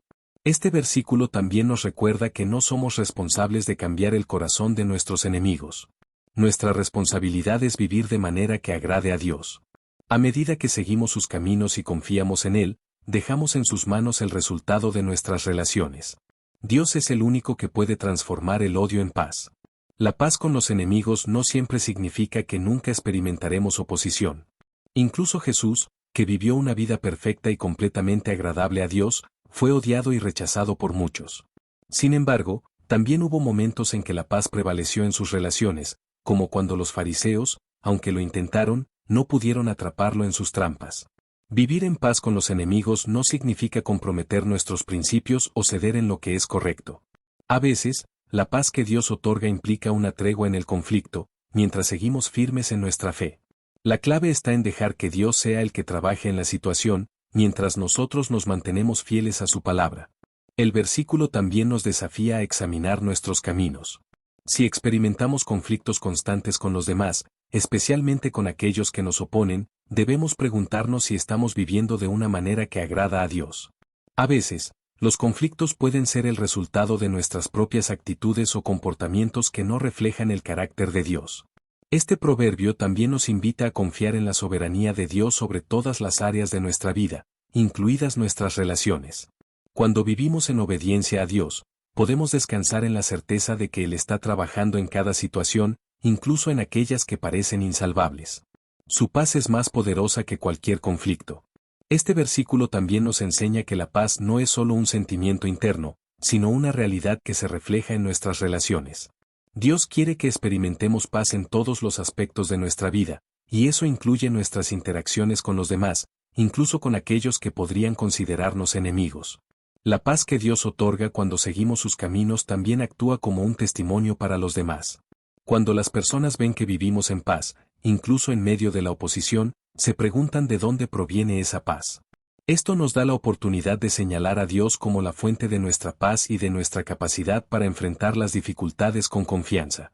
Este versículo también nos recuerda que no somos responsables de cambiar el corazón de nuestros enemigos. Nuestra responsabilidad es vivir de manera que agrade a Dios. A medida que seguimos sus caminos y confiamos en Él, dejamos en sus manos el resultado de nuestras relaciones. Dios es el único que puede transformar el odio en paz. La paz con los enemigos no siempre significa que nunca experimentaremos oposición. Incluso Jesús, que vivió una vida perfecta y completamente agradable a Dios, fue odiado y rechazado por muchos. Sin embargo, también hubo momentos en que la paz prevaleció en sus relaciones, como cuando los fariseos, aunque lo intentaron, no pudieron atraparlo en sus trampas. Vivir en paz con los enemigos no significa comprometer nuestros principios o ceder en lo que es correcto. A veces, la paz que Dios otorga implica una tregua en el conflicto, mientras seguimos firmes en nuestra fe. La clave está en dejar que Dios sea el que trabaje en la situación, mientras nosotros nos mantenemos fieles a su palabra. El versículo también nos desafía a examinar nuestros caminos. Si experimentamos conflictos constantes con los demás, especialmente con aquellos que nos oponen, debemos preguntarnos si estamos viviendo de una manera que agrada a Dios. A veces, los conflictos pueden ser el resultado de nuestras propias actitudes o comportamientos que no reflejan el carácter de Dios. Este proverbio también nos invita a confiar en la soberanía de Dios sobre todas las áreas de nuestra vida, incluidas nuestras relaciones. Cuando vivimos en obediencia a Dios, podemos descansar en la certeza de que Él está trabajando en cada situación, incluso en aquellas que parecen insalvables. Su paz es más poderosa que cualquier conflicto. Este versículo también nos enseña que la paz no es solo un sentimiento interno, sino una realidad que se refleja en nuestras relaciones. Dios quiere que experimentemos paz en todos los aspectos de nuestra vida, y eso incluye nuestras interacciones con los demás, incluso con aquellos que podrían considerarnos enemigos. La paz que Dios otorga cuando seguimos sus caminos también actúa como un testimonio para los demás. Cuando las personas ven que vivimos en paz, incluso en medio de la oposición, se preguntan de dónde proviene esa paz. Esto nos da la oportunidad de señalar a Dios como la fuente de nuestra paz y de nuestra capacidad para enfrentar las dificultades con confianza.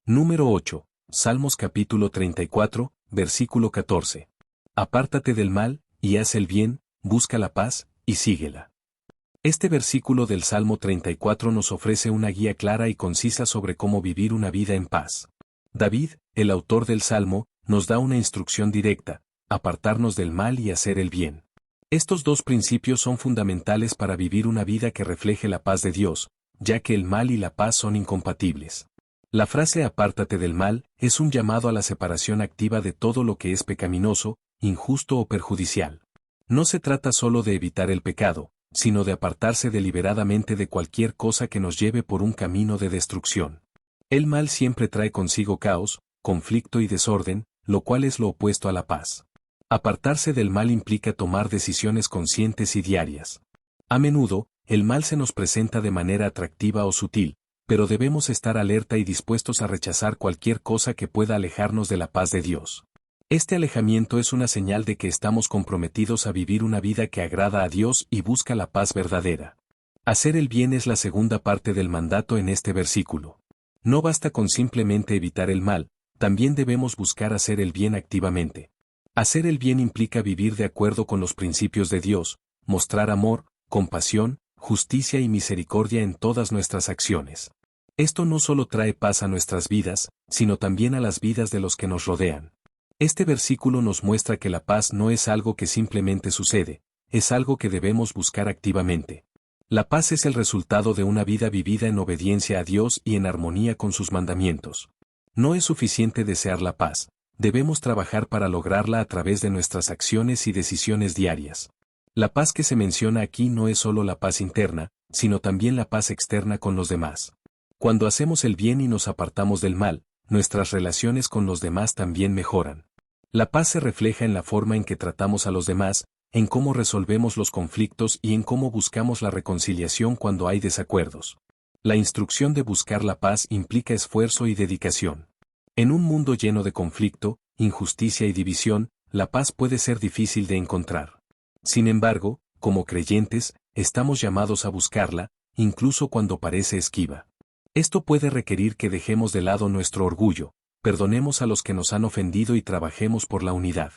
Número 8. Salmos capítulo 34, versículo 14. Apártate del mal, y haz el bien, busca la paz, y síguela. Este versículo del Salmo 34 nos ofrece una guía clara y concisa sobre cómo vivir una vida en paz. David, el autor del Salmo, nos da una instrucción directa: apartarnos del mal y hacer el bien. Estos dos principios son fundamentales para vivir una vida que refleje la paz de Dios, ya que el mal y la paz son incompatibles. La frase apártate del mal es un llamado a la separación activa de todo lo que es pecaminoso, injusto o perjudicial. No se trata solo de evitar el pecado, sino de apartarse deliberadamente de cualquier cosa que nos lleve por un camino de destrucción. El mal siempre trae consigo caos, conflicto y desorden, lo cual es lo opuesto a la paz. Apartarse del mal implica tomar decisiones conscientes y diarias. A menudo, el mal se nos presenta de manera atractiva o sutil, pero debemos estar alerta y dispuestos a rechazar cualquier cosa que pueda alejarnos de la paz de Dios. Este alejamiento es una señal de que estamos comprometidos a vivir una vida que agrada a Dios y busca la paz verdadera. Hacer el bien es la segunda parte del mandato en este versículo. No basta con simplemente evitar el mal, también debemos buscar hacer el bien activamente. Hacer el bien implica vivir de acuerdo con los principios de Dios, mostrar amor, compasión, justicia y misericordia en todas nuestras acciones. Esto no solo trae paz a nuestras vidas, sino también a las vidas de los que nos rodean. Este versículo nos muestra que la paz no es algo que simplemente sucede, es algo que debemos buscar activamente. La paz es el resultado de una vida vivida en obediencia a Dios y en armonía con sus mandamientos. No es suficiente desear la paz. Debemos trabajar para lograrla a través de nuestras acciones y decisiones diarias. La paz que se menciona aquí no es solo la paz interna, sino también la paz externa con los demás. Cuando hacemos el bien y nos apartamos del mal, nuestras relaciones con los demás también mejoran. La paz se refleja en la forma en que tratamos a los demás, en cómo resolvemos los conflictos y en cómo buscamos la reconciliación cuando hay desacuerdos. La instrucción de buscar la paz implica esfuerzo y dedicación. En un mundo lleno de conflicto, injusticia y división, la paz puede ser difícil de encontrar. Sin embargo, como creyentes, estamos llamados a buscarla, incluso cuando parece esquiva. Esto puede requerir que dejemos de lado nuestro orgullo, perdonemos a los que nos han ofendido y trabajemos por la unidad.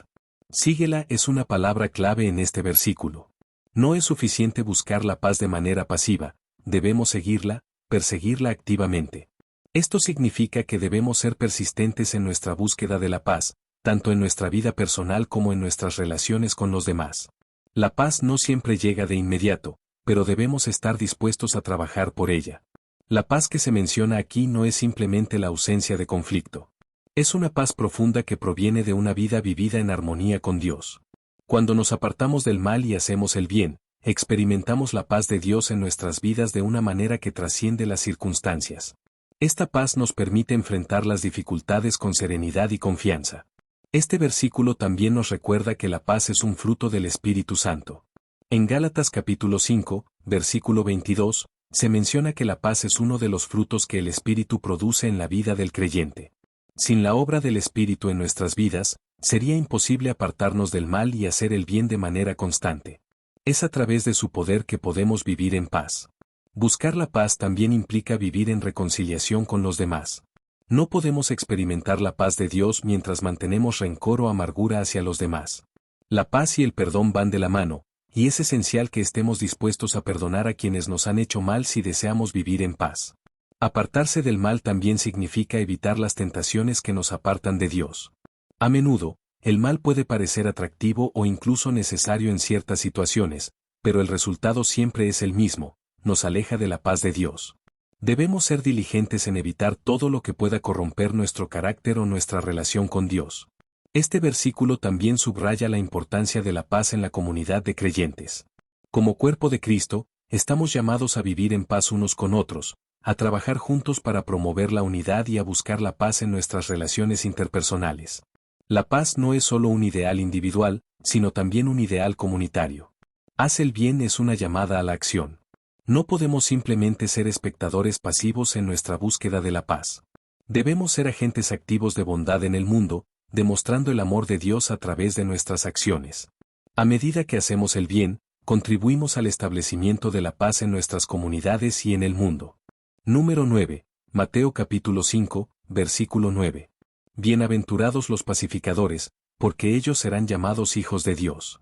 Síguela es una palabra clave en este versículo. No es suficiente buscar la paz de manera pasiva, debemos seguirla, perseguirla activamente. Esto significa que debemos ser persistentes en nuestra búsqueda de la paz, tanto en nuestra vida personal como en nuestras relaciones con los demás. La paz no siempre llega de inmediato, pero debemos estar dispuestos a trabajar por ella. La paz que se menciona aquí no es simplemente la ausencia de conflicto. Es una paz profunda que proviene de una vida vivida en armonía con Dios. Cuando nos apartamos del mal y hacemos el bien, experimentamos la paz de Dios en nuestras vidas de una manera que trasciende las circunstancias. Esta paz nos permite enfrentar las dificultades con serenidad y confianza. Este versículo también nos recuerda que la paz es un fruto del Espíritu Santo. En Gálatas capítulo 5, versículo 22, se menciona que la paz es uno de los frutos que el Espíritu produce en la vida del creyente. Sin la obra del Espíritu en nuestras vidas, sería imposible apartarnos del mal y hacer el bien de manera constante. Es a través de su poder que podemos vivir en paz. Buscar la paz también implica vivir en reconciliación con los demás. No podemos experimentar la paz de Dios mientras mantenemos rencor o amargura hacia los demás. La paz y el perdón van de la mano, y es esencial que estemos dispuestos a perdonar a quienes nos han hecho mal si deseamos vivir en paz. Apartarse del mal también significa evitar las tentaciones que nos apartan de Dios. A menudo, el mal puede parecer atractivo o incluso necesario en ciertas situaciones, pero el resultado siempre es el mismo: nos aleja de la paz de Dios. Debemos ser diligentes en evitar todo lo que pueda corromper nuestro carácter o nuestra relación con Dios. Este versículo también subraya la importancia de la paz en la comunidad de creyentes. Como cuerpo de Cristo, estamos llamados a vivir en paz unos con otros, a trabajar juntos para promover la unidad y a buscar la paz en nuestras relaciones interpersonales. La paz no es solo un ideal individual, sino también un ideal comunitario. Haz el bien es una llamada a la acción. No podemos simplemente ser espectadores pasivos en nuestra búsqueda de la paz. Debemos ser agentes activos de bondad en el mundo, demostrando el amor de Dios a través de nuestras acciones. A medida que hacemos el bien, contribuimos al establecimiento de la paz en nuestras comunidades y en el mundo. Número 9. Mateo capítulo 5, versículo 9. Bienaventurados los pacificadores, porque ellos serán llamados hijos de Dios.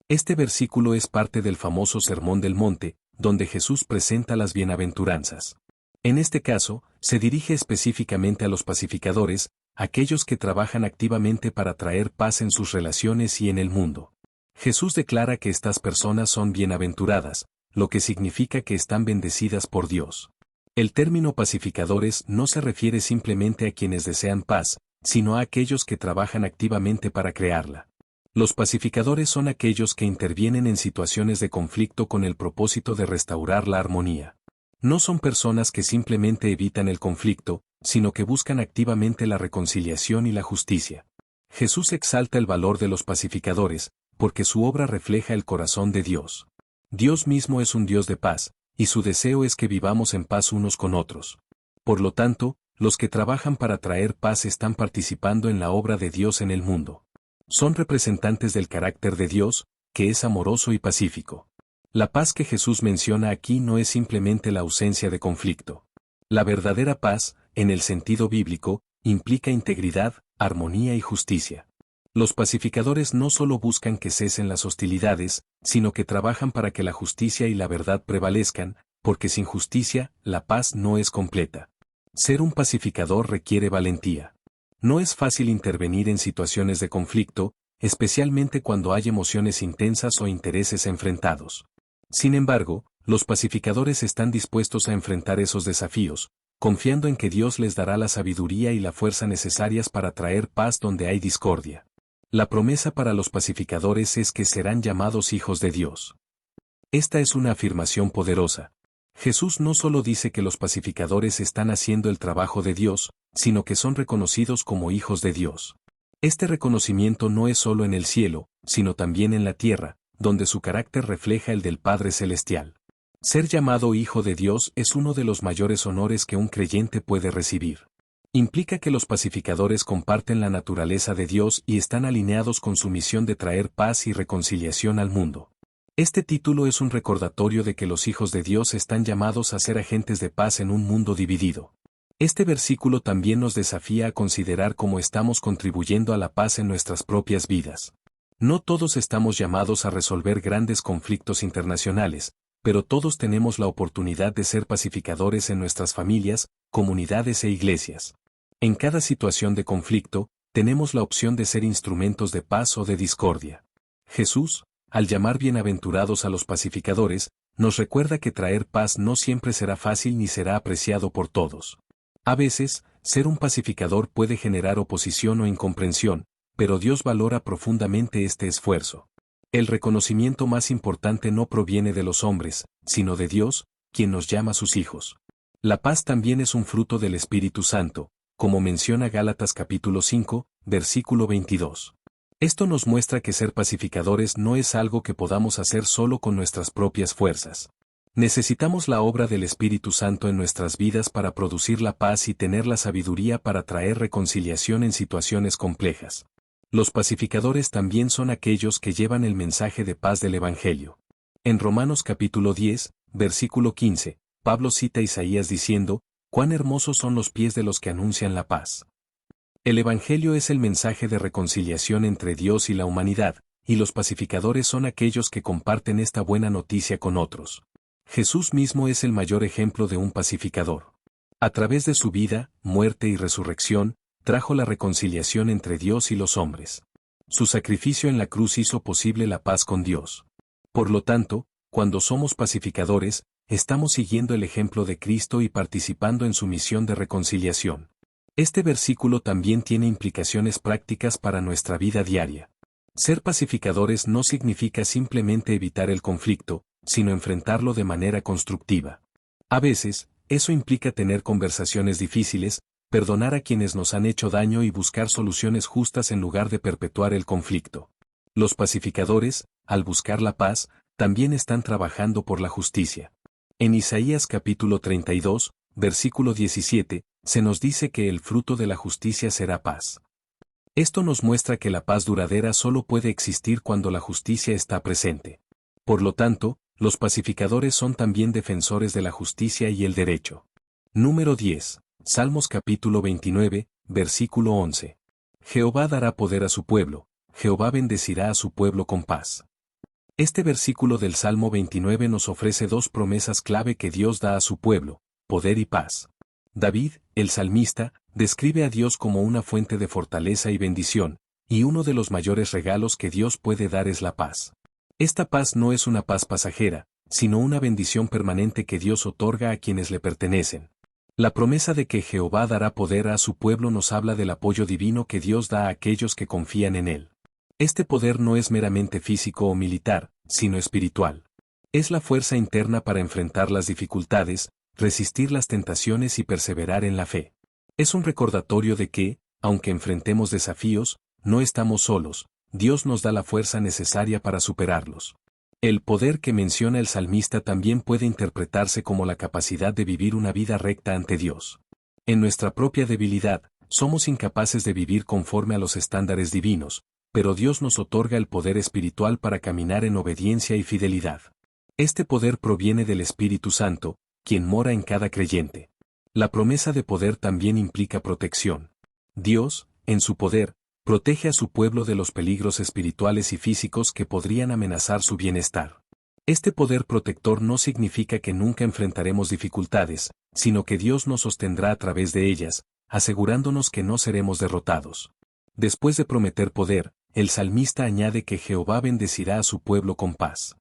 Este versículo es parte del famoso Sermón del Monte, donde Jesús presenta las bienaventuranzas. En este caso, se dirige específicamente a los pacificadores, aquellos que trabajan activamente para traer paz en sus relaciones y en el mundo. Jesús declara que estas personas son bienaventuradas, lo que significa que están bendecidas por Dios. El término pacificadores no se refiere simplemente a quienes desean paz, sino a aquellos que trabajan activamente para crearla. Los pacificadores son aquellos que intervienen en situaciones de conflicto con el propósito de restaurar la armonía. No son personas que simplemente evitan el conflicto, sino que buscan activamente la reconciliación y la justicia. Jesús exalta el valor de los pacificadores, porque su obra refleja el corazón de Dios. Dios mismo es un Dios de paz, y su deseo es que vivamos en paz unos con otros. Por lo tanto, los que trabajan para traer paz están participando en la obra de Dios en el mundo. Son representantes del carácter de Dios, que es amoroso y pacífico. La paz que Jesús menciona aquí no es simplemente la ausencia de conflicto. La verdadera paz, en el sentido bíblico, implica integridad, armonía y justicia. Los pacificadores no solo buscan que cesen las hostilidades, sino que trabajan para que la justicia y la verdad prevalezcan, porque sin justicia, la paz no es completa. Ser un pacificador requiere valentía. No es fácil intervenir en situaciones de conflicto, especialmente cuando hay emociones intensas o intereses enfrentados. Sin embargo, los pacificadores están dispuestos a enfrentar esos desafíos, confiando en que Dios les dará la sabiduría y la fuerza necesarias para traer paz donde hay discordia. La promesa para los pacificadores es que serán llamados hijos de Dios. Esta es una afirmación poderosa. Jesús no solo dice que los pacificadores están haciendo el trabajo de Dios, sino que son reconocidos como hijos de Dios. Este reconocimiento no es solo en el cielo, sino también en la tierra, donde su carácter refleja el del Padre Celestial. Ser llamado hijo de Dios es uno de los mayores honores que un creyente puede recibir. Implica que los pacificadores comparten la naturaleza de Dios y están alineados con su misión de traer paz y reconciliación al mundo. Este título es un recordatorio de que los hijos de Dios están llamados a ser agentes de paz en un mundo dividido. Este versículo también nos desafía a considerar cómo estamos contribuyendo a la paz en nuestras propias vidas. No todos estamos llamados a resolver grandes conflictos internacionales, pero todos tenemos la oportunidad de ser pacificadores en nuestras familias, comunidades e iglesias. En cada situación de conflicto, tenemos la opción de ser instrumentos de paz o de discordia. Jesús, al llamar bienaventurados a los pacificadores, nos recuerda que traer paz no siempre será fácil ni será apreciado por todos. A veces, ser un pacificador puede generar oposición o incomprensión, pero Dios valora profundamente este esfuerzo. El reconocimiento más importante no proviene de los hombres, sino de Dios, quien nos llama sus hijos. La paz también es un fruto del Espíritu Santo, como menciona Gálatas capítulo 5, versículo 22. Esto nos muestra que ser pacificadores no es algo que podamos hacer solo con nuestras propias fuerzas. Necesitamos la obra del Espíritu Santo en nuestras vidas para producir la paz y tener la sabiduría para traer reconciliación en situaciones complejas. Los pacificadores también son aquellos que llevan el mensaje de paz del Evangelio. En Romanos capítulo 10, versículo 15, Pablo cita a Isaías diciendo, «Cuán hermosos son los pies de los que anuncian la paz». El Evangelio es el mensaje de reconciliación entre Dios y la humanidad, y los pacificadores son aquellos que comparten esta buena noticia con otros. Jesús mismo es el mayor ejemplo de un pacificador. A través de su vida, muerte y resurrección, trajo la reconciliación entre Dios y los hombres. Su sacrificio en la cruz hizo posible la paz con Dios. Por lo tanto, cuando somos pacificadores, estamos siguiendo el ejemplo de Cristo y participando en su misión de reconciliación. Este versículo también tiene implicaciones prácticas para nuestra vida diaria. Ser pacificadores no significa simplemente evitar el conflicto, sino enfrentarlo de manera constructiva. A veces, eso implica tener conversaciones difíciles, perdonar a quienes nos han hecho daño y buscar soluciones justas en lugar de perpetuar el conflicto. Los pacificadores, al buscar la paz, también están trabajando por la justicia. En Isaías capítulo 32, versículo 17, se nos dice que el fruto de la justicia será paz. Esto nos muestra que la paz duradera solo puede existir cuando la justicia está presente. Por lo tanto, los pacificadores son también defensores de la justicia y el derecho. Número 10. Salmos capítulo 29, versículo 11. Jehová dará poder a su pueblo, Jehová bendecirá a su pueblo con paz. Este versículo del Salmo 29 nos ofrece dos promesas clave que Dios da a su pueblo, poder y paz. David, el salmista, describe a Dios como una fuente de fortaleza y bendición, y uno de los mayores regalos que Dios puede dar es la paz. Esta paz no es una paz pasajera, sino una bendición permanente que Dios otorga a quienes le pertenecen. La promesa de que Jehová dará poder a su pueblo nos habla del apoyo divino que Dios da a aquellos que confían en Él. Este poder no es meramente físico o militar, sino espiritual. Es la fuerza interna para enfrentar las dificultades, resistir las tentaciones y perseverar en la fe. Es un recordatorio de que, aunque enfrentemos desafíos, no estamos solos, Dios nos da la fuerza necesaria para superarlos. El poder que menciona el salmista también puede interpretarse como la capacidad de vivir una vida recta ante Dios. En nuestra propia debilidad, somos incapaces de vivir conforme a los estándares divinos, pero Dios nos otorga el poder espiritual para caminar en obediencia y fidelidad. Este poder proviene del Espíritu Santo, quien mora en cada creyente. La promesa de poder también implica protección. Dios, en su poder, protege a su pueblo de los peligros espirituales y físicos que podrían amenazar su bienestar. Este poder protector no significa que nunca enfrentaremos dificultades, sino que Dios nos sostendrá a través de ellas, asegurándonos que no seremos derrotados. Después de prometer poder, el salmista añade que Jehová bendecirá a su pueblo con paz.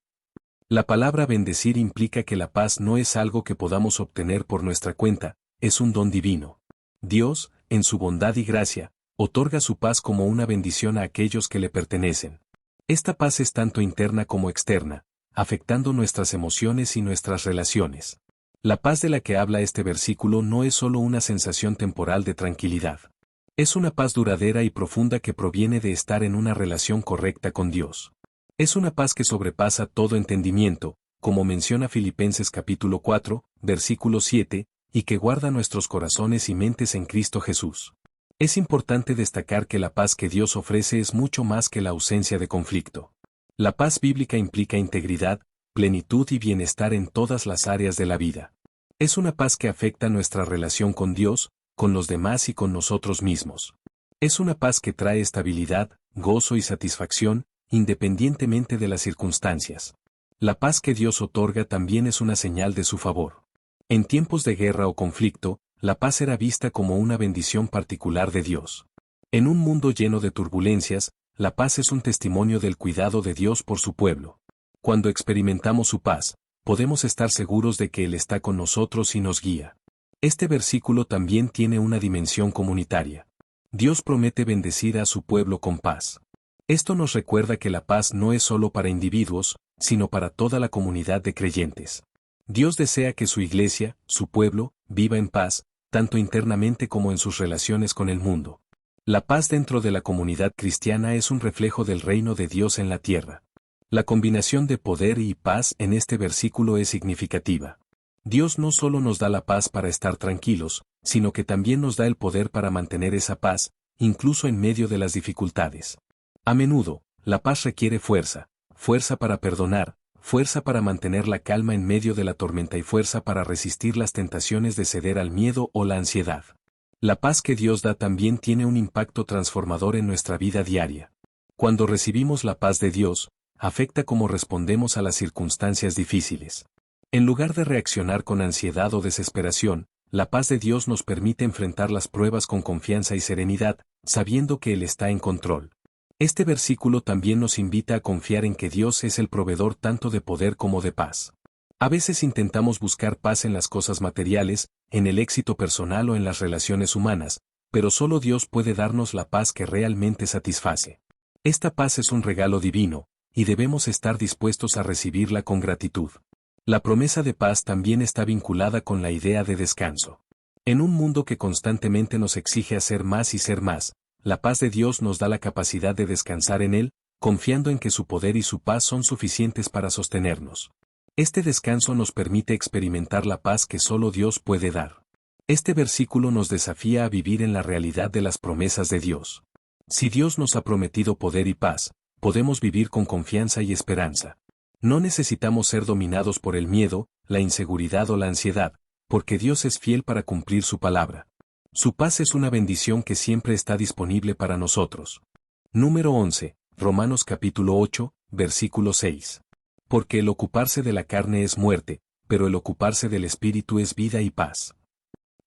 La palabra bendecir implica que la paz no es algo que podamos obtener por nuestra cuenta, es un don divino. Dios, en su bondad y gracia, otorga su paz como una bendición a aquellos que le pertenecen. Esta paz es tanto interna como externa, afectando nuestras emociones y nuestras relaciones. La paz de la que habla este versículo no es solo una sensación temporal de tranquilidad. Es una paz duradera y profunda que proviene de estar en una relación correcta con Dios. Es una paz que sobrepasa todo entendimiento, como menciona Filipenses capítulo 4, versículo 7, y que guarda nuestros corazones y mentes en Cristo Jesús. Es importante destacar que la paz que Dios ofrece es mucho más que la ausencia de conflicto. La paz bíblica implica integridad, plenitud y bienestar en todas las áreas de la vida. Es una paz que afecta nuestra relación con Dios, con los demás y con nosotros mismos. Es una paz que trae estabilidad, gozo y satisfacción, independientemente de las circunstancias. La paz que Dios otorga también es una señal de su favor. En tiempos de guerra o conflicto, la paz era vista como una bendición particular de Dios. En un mundo lleno de turbulencias, la paz es un testimonio del cuidado de Dios por su pueblo. Cuando experimentamos su paz, podemos estar seguros de que Él está con nosotros y nos guía. Este versículo también tiene una dimensión comunitaria. Dios promete bendecir a su pueblo con paz. Esto nos recuerda que la paz no es solo para individuos, sino para toda la comunidad de creyentes. Dios desea que su iglesia, su pueblo, viva en paz, tanto internamente como en sus relaciones con el mundo. La paz dentro de la comunidad cristiana es un reflejo del reino de Dios en la tierra. La combinación de poder y paz en este versículo es significativa. Dios no solo nos da la paz para estar tranquilos, sino que también nos da el poder para mantener esa paz, incluso en medio de las dificultades. A menudo, la paz requiere fuerza, fuerza para perdonar, fuerza para mantener la calma en medio de la tormenta y fuerza para resistir las tentaciones de ceder al miedo o la ansiedad. La paz que Dios da también tiene un impacto transformador en nuestra vida diaria. Cuando recibimos la paz de Dios, afecta cómo respondemos a las circunstancias difíciles. En lugar de reaccionar con ansiedad o desesperación, la paz de Dios nos permite enfrentar las pruebas con confianza y serenidad, sabiendo que Él está en control. Este versículo también nos invita a confiar en que Dios es el proveedor tanto de poder como de paz. A veces intentamos buscar paz en las cosas materiales, en el éxito personal o en las relaciones humanas, pero solo Dios puede darnos la paz que realmente satisface. Esta paz es un regalo divino, y debemos estar dispuestos a recibirla con gratitud. La promesa de paz también está vinculada con la idea de descanso. En un mundo que constantemente nos exige hacer más y ser más, la paz de Dios nos da la capacidad de descansar en Él, confiando en que su poder y su paz son suficientes para sostenernos. Este descanso nos permite experimentar la paz que solo Dios puede dar. Este versículo nos desafía a vivir en la realidad de las promesas de Dios. Si Dios nos ha prometido poder y paz, podemos vivir con confianza y esperanza. No necesitamos ser dominados por el miedo, la inseguridad o la ansiedad, porque Dios es fiel para cumplir su palabra. Su paz es una bendición que siempre está disponible para nosotros. Número 11, Romanos capítulo 8, versículo 6. Porque el ocuparse de la carne es muerte, pero el ocuparse del Espíritu es vida y paz.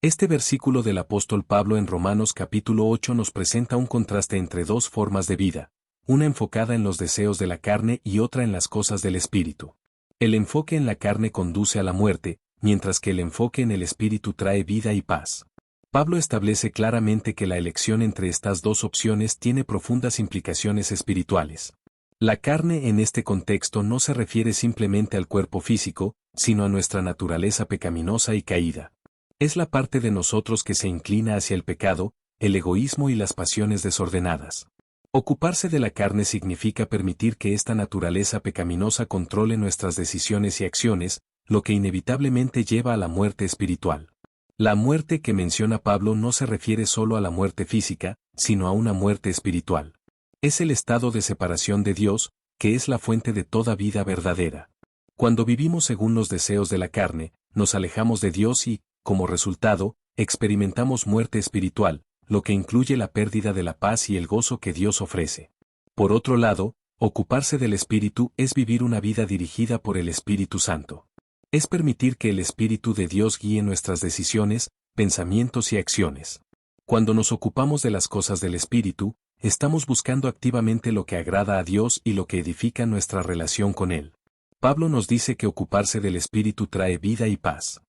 Este versículo del apóstol Pablo en Romanos capítulo 8 nos presenta un contraste entre dos formas de vida, una enfocada en los deseos de la carne y otra en las cosas del Espíritu. El enfoque en la carne conduce a la muerte, mientras que el enfoque en el Espíritu trae vida y paz. Pablo establece claramente que la elección entre estas dos opciones tiene profundas implicaciones espirituales. La carne en este contexto no se refiere simplemente al cuerpo físico, sino a nuestra naturaleza pecaminosa y caída. Es la parte de nosotros que se inclina hacia el pecado, el egoísmo y las pasiones desordenadas. Ocuparse de la carne significa permitir que esta naturaleza pecaminosa controle nuestras decisiones y acciones, lo que inevitablemente lleva a la muerte espiritual. La muerte que menciona Pablo no se refiere solo a la muerte física, sino a una muerte espiritual. Es el estado de separación de Dios, que es la fuente de toda vida verdadera. Cuando vivimos según los deseos de la carne, nos alejamos de Dios y, como resultado, experimentamos muerte espiritual, lo que incluye la pérdida de la paz y el gozo que Dios ofrece. Por otro lado, ocuparse del Espíritu es vivir una vida dirigida por el Espíritu Santo. Es permitir que el Espíritu de Dios guíe nuestras decisiones, pensamientos y acciones. Cuando nos ocupamos de las cosas del Espíritu, estamos buscando activamente lo que agrada a Dios y lo que edifica nuestra relación con Él. Pablo nos dice que ocuparse del Espíritu trae vida y paz.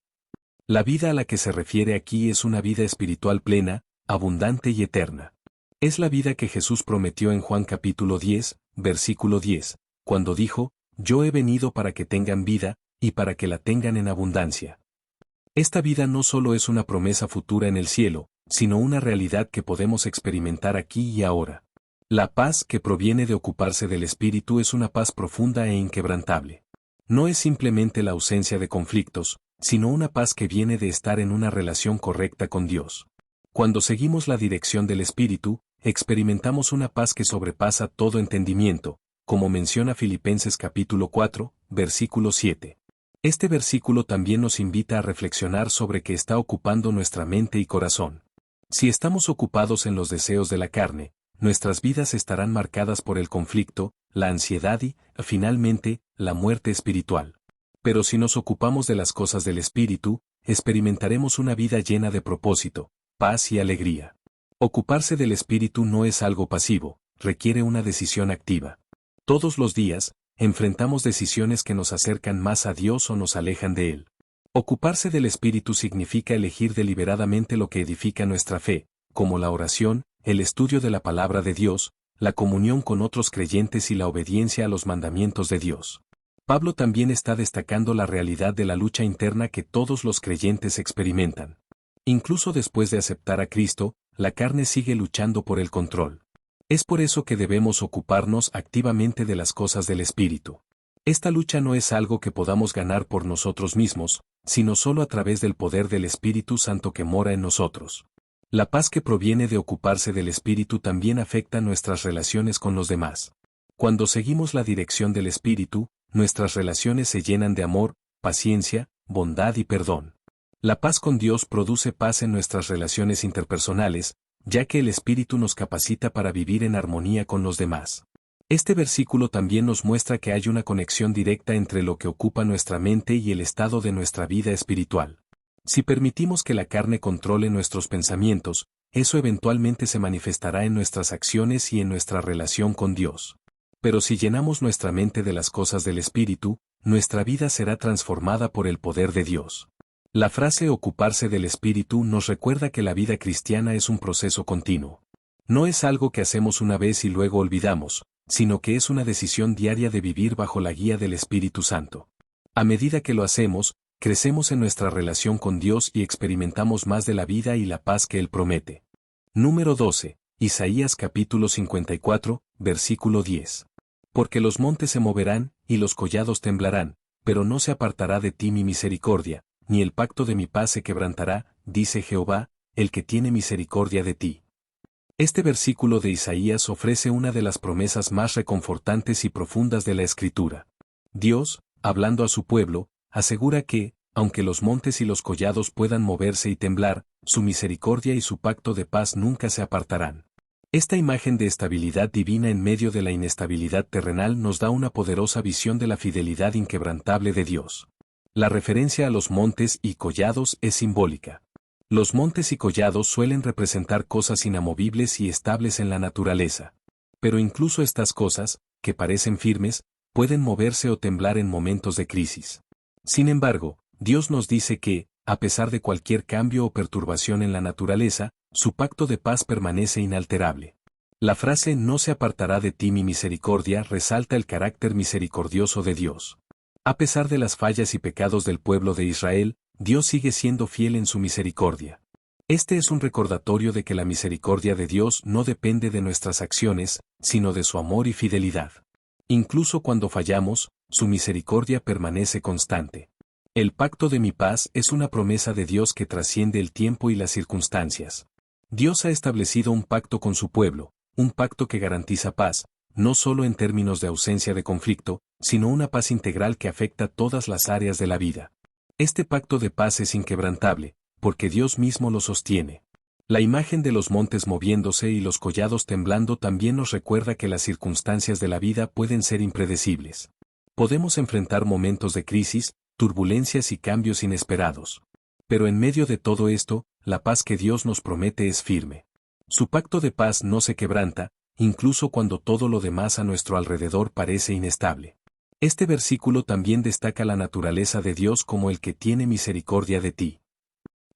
La vida a la que se refiere aquí es una vida espiritual plena, abundante y eterna. Es la vida que Jesús prometió en Juan capítulo 10, versículo 10, cuando dijo, «Yo he venido para que tengan vida, y para que la tengan en abundancia». Esta vida no solo es una promesa futura en el cielo, sino una realidad que podemos experimentar aquí y ahora. La paz que proviene de ocuparse del Espíritu es una paz profunda e inquebrantable. No es simplemente la ausencia de conflictos, sino una paz que viene de estar en una relación correcta con Dios. Cuando seguimos la dirección del Espíritu, experimentamos una paz que sobrepasa todo entendimiento, como menciona Filipenses capítulo 4, versículo 7. Este versículo también nos invita a reflexionar sobre qué está ocupando nuestra mente y corazón. Si estamos ocupados en los deseos de la carne, nuestras vidas estarán marcadas por el conflicto, la ansiedad y, finalmente, la muerte espiritual. Pero si nos ocupamos de las cosas del Espíritu, experimentaremos una vida llena de propósito, paz y alegría. Ocuparse del Espíritu no es algo pasivo, requiere una decisión activa. Todos los días, enfrentamos decisiones que nos acercan más a Dios o nos alejan de Él. Ocuparse del Espíritu significa elegir deliberadamente lo que edifica nuestra fe, como la oración, el estudio de la palabra de Dios, la comunión con otros creyentes y la obediencia a los mandamientos de Dios. Pablo también está destacando la realidad de la lucha interna que todos los creyentes experimentan. Incluso después de aceptar a Cristo, la carne sigue luchando por el control. Es por eso que debemos ocuparnos activamente de las cosas del Espíritu. Esta lucha no es algo que podamos ganar por nosotros mismos, sino solo a través del poder del Espíritu Santo que mora en nosotros. La paz que proviene de ocuparse del Espíritu también afecta nuestras relaciones con los demás. Cuando seguimos la dirección del Espíritu, nuestras relaciones se llenan de amor, paciencia, bondad y perdón. La paz con Dios produce paz en nuestras relaciones interpersonales, ya que el Espíritu nos capacita para vivir en armonía con los demás. Este versículo también nos muestra que hay una conexión directa entre lo que ocupa nuestra mente y el estado de nuestra vida espiritual. Si permitimos que la carne controle nuestros pensamientos, eso eventualmente se manifestará en nuestras acciones y en nuestra relación con Dios. Pero si llenamos nuestra mente de las cosas del Espíritu, nuestra vida será transformada por el poder de Dios. La frase ocuparse del espíritu nos recuerda que la vida cristiana es un proceso continuo. No es algo que hacemos una vez y luego olvidamos, sino que es una decisión diaria de vivir bajo la guía del Espíritu Santo. A medida que lo hacemos, crecemos en nuestra relación con Dios y experimentamos más de la vida y la paz que Él promete. Número 12. Isaías capítulo 54, versículo 10. Porque los montes se moverán, y los collados temblarán, pero no se apartará de ti mi misericordia, ni el pacto de mi paz se quebrantará, dice Jehová, el que tiene misericordia de ti. Este versículo de Isaías ofrece una de las promesas más reconfortantes y profundas de la Escritura. Dios, hablando a su pueblo, asegura que, aunque los montes y los collados puedan moverse y temblar, su misericordia y su pacto de paz nunca se apartarán. Esta imagen de estabilidad divina en medio de la inestabilidad terrenal nos da una poderosa visión de la fidelidad inquebrantable de Dios. La referencia a los montes y collados es simbólica. Los montes y collados suelen representar cosas inamovibles y estables en la naturaleza. Pero incluso estas cosas, que parecen firmes, pueden moverse o temblar en momentos de crisis. Sin embargo, Dios nos dice que, a pesar de cualquier cambio o perturbación en la naturaleza, su pacto de paz permanece inalterable. La frase "no se apartará de ti mi misericordia" resalta el carácter misericordioso de Dios. A pesar de las fallas y pecados del pueblo de Israel, Dios sigue siendo fiel en su misericordia. Este es un recordatorio de que la misericordia de Dios no depende de nuestras acciones, sino de su amor y fidelidad. Incluso cuando fallamos, su misericordia permanece constante. El pacto de mi paz es una promesa de Dios que trasciende el tiempo y las circunstancias. Dios ha establecido un pacto con su pueblo, un pacto que garantiza paz, no solo en términos de ausencia de conflicto, sino una paz integral que afecta todas las áreas de la vida. Este pacto de paz es inquebrantable, porque Dios mismo lo sostiene. La imagen de los montes moviéndose y los collados temblando también nos recuerda que las circunstancias de la vida pueden ser impredecibles. Podemos enfrentar momentos de crisis, turbulencias y cambios inesperados. Pero en medio de todo esto, la paz que Dios nos promete es firme. Su pacto de paz no se quebranta, incluso cuando todo lo demás a nuestro alrededor parece inestable. Este versículo también destaca la naturaleza de Dios como el que tiene misericordia de ti.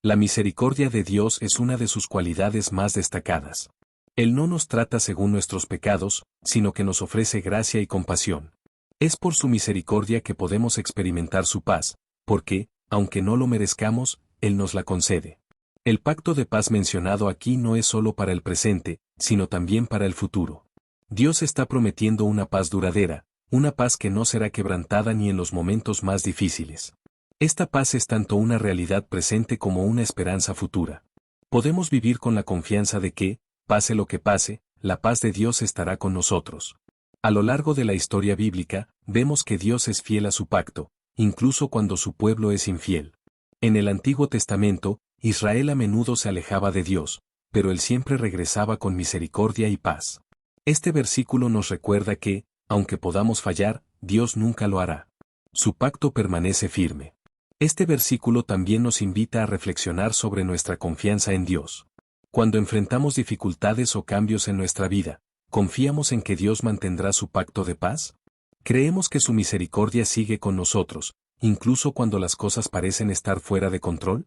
La misericordia de Dios es una de sus cualidades más destacadas. Él no nos trata según nuestros pecados, sino que nos ofrece gracia y compasión. Es por su misericordia que podemos experimentar su paz, porque, aunque no lo merezcamos, Él nos la concede. El pacto de paz mencionado aquí no es solo para el presente, sino también para el futuro. Dios está prometiendo una paz duradera, una paz que no será quebrantada ni en los momentos más difíciles. Esta paz es tanto una realidad presente como una esperanza futura. Podemos vivir con la confianza de que, pase lo que pase, la paz de Dios estará con nosotros. A lo largo de la historia bíblica, vemos que Dios es fiel a su pacto, incluso cuando su pueblo es infiel. En el Antiguo Testamento, Israel a menudo se alejaba de Dios, pero Él siempre regresaba con misericordia y paz. Este versículo nos recuerda que, aunque podamos fallar, Dios nunca lo hará. Su pacto permanece firme. Este versículo también nos invita a reflexionar sobre nuestra confianza en Dios. Cuando enfrentamos dificultades o cambios en nuestra vida, ¿confiamos en que Dios mantendrá su pacto de paz? ¿Creemos que su misericordia sigue con nosotros, incluso cuando las cosas parecen estar fuera de control?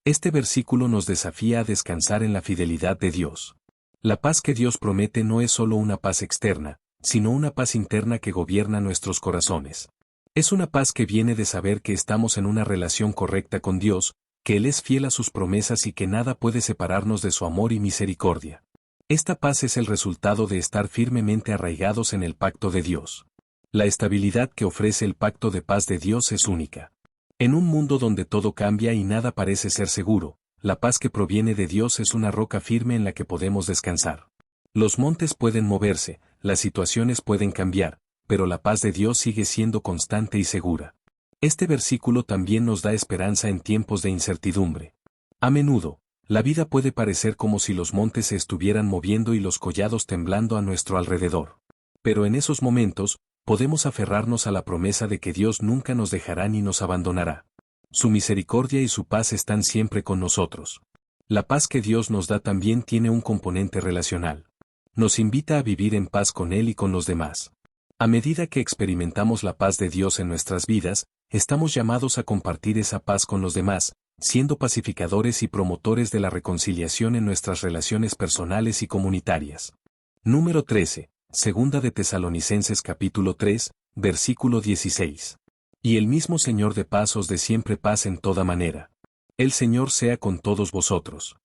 Este versículo nos desafía a descansar en la fidelidad de Dios. La paz que Dios promete no es solo una paz externa, sino una paz interna que gobierna nuestros corazones. Es una paz que viene de saber que estamos en una relación correcta con Dios, que Él es fiel a sus promesas y que nada puede separarnos de su amor y misericordia. Esta paz es el resultado de estar firmemente arraigados en el pacto de Dios. La estabilidad que ofrece el pacto de paz de Dios es única. En un mundo donde todo cambia y nada parece ser seguro, la paz que proviene de Dios es una roca firme en la que podemos descansar. Los montes pueden moverse, las situaciones pueden cambiar, pero la paz de Dios sigue siendo constante y segura. Este versículo también nos da esperanza en tiempos de incertidumbre. A menudo, la vida puede parecer como si los montes se estuvieran moviendo y los collados temblando a nuestro alrededor. Pero en esos momentos, podemos aferrarnos a la promesa de que Dios nunca nos dejará ni nos abandonará. Su misericordia y su paz están siempre con nosotros. La paz que Dios nos da también tiene un componente relacional. Nos invita a vivir en paz con Él y con los demás. A medida que experimentamos la paz de Dios en nuestras vidas, estamos llamados a compartir esa paz con los demás, siendo pacificadores y promotores de la reconciliación en nuestras relaciones personales y comunitarias. Número 13. Segunda de Tesalonicenses capítulo 3, versículo 16. Y el mismo Señor de paz os dé siempre paz en toda manera. El Señor sea con todos vosotros.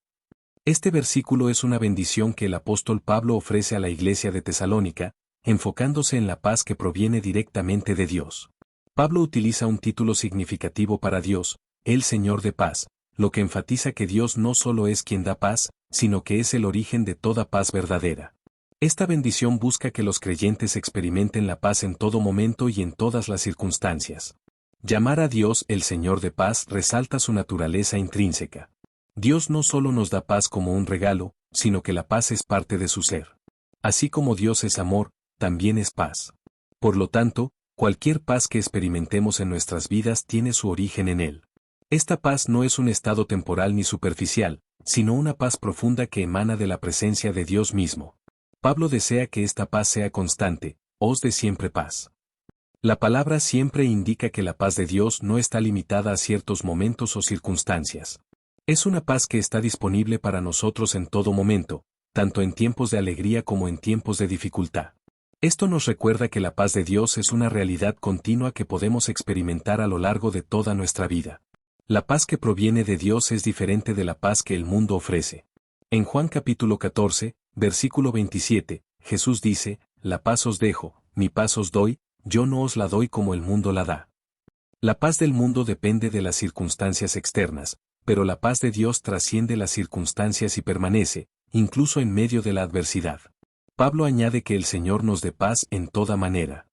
Este versículo es una bendición que el apóstol Pablo ofrece a la iglesia de Tesalónica, enfocándose en la paz que proviene directamente de Dios. Pablo utiliza un título significativo para Dios, el Señor de paz, lo que enfatiza que Dios no solo es quien da paz, sino que es el origen de toda paz verdadera. Esta bendición busca que los creyentes experimenten la paz en todo momento y en todas las circunstancias. Llamar a Dios el Señor de paz resalta su naturaleza intrínseca. Dios no solo nos da paz como un regalo, sino que la paz es parte de su ser. Así como Dios es amor, también es paz. Por lo tanto, cualquier paz que experimentemos en nuestras vidas tiene su origen en Él. Esta paz no es un estado temporal ni superficial, sino una paz profunda que emana de la presencia de Dios mismo. Pablo desea que esta paz sea constante, os dé siempre paz. La palabra siempre indica que la paz de Dios no está limitada a ciertos momentos o circunstancias. Es una paz que está disponible para nosotros en todo momento, tanto en tiempos de alegría como en tiempos de dificultad. Esto nos recuerda que la paz de Dios es una realidad continua que podemos experimentar a lo largo de toda nuestra vida. La paz que proviene de Dios es diferente de la paz que el mundo ofrece. En Juan capítulo 14, versículo 27, Jesús dice, «La paz os dejo, mi paz os doy, yo no os la doy como el mundo la da». La paz del mundo depende de las circunstancias externas, pero la paz de Dios trasciende las circunstancias y permanece, incluso en medio de la adversidad. Pablo añade que el Señor nos dé paz en toda manera.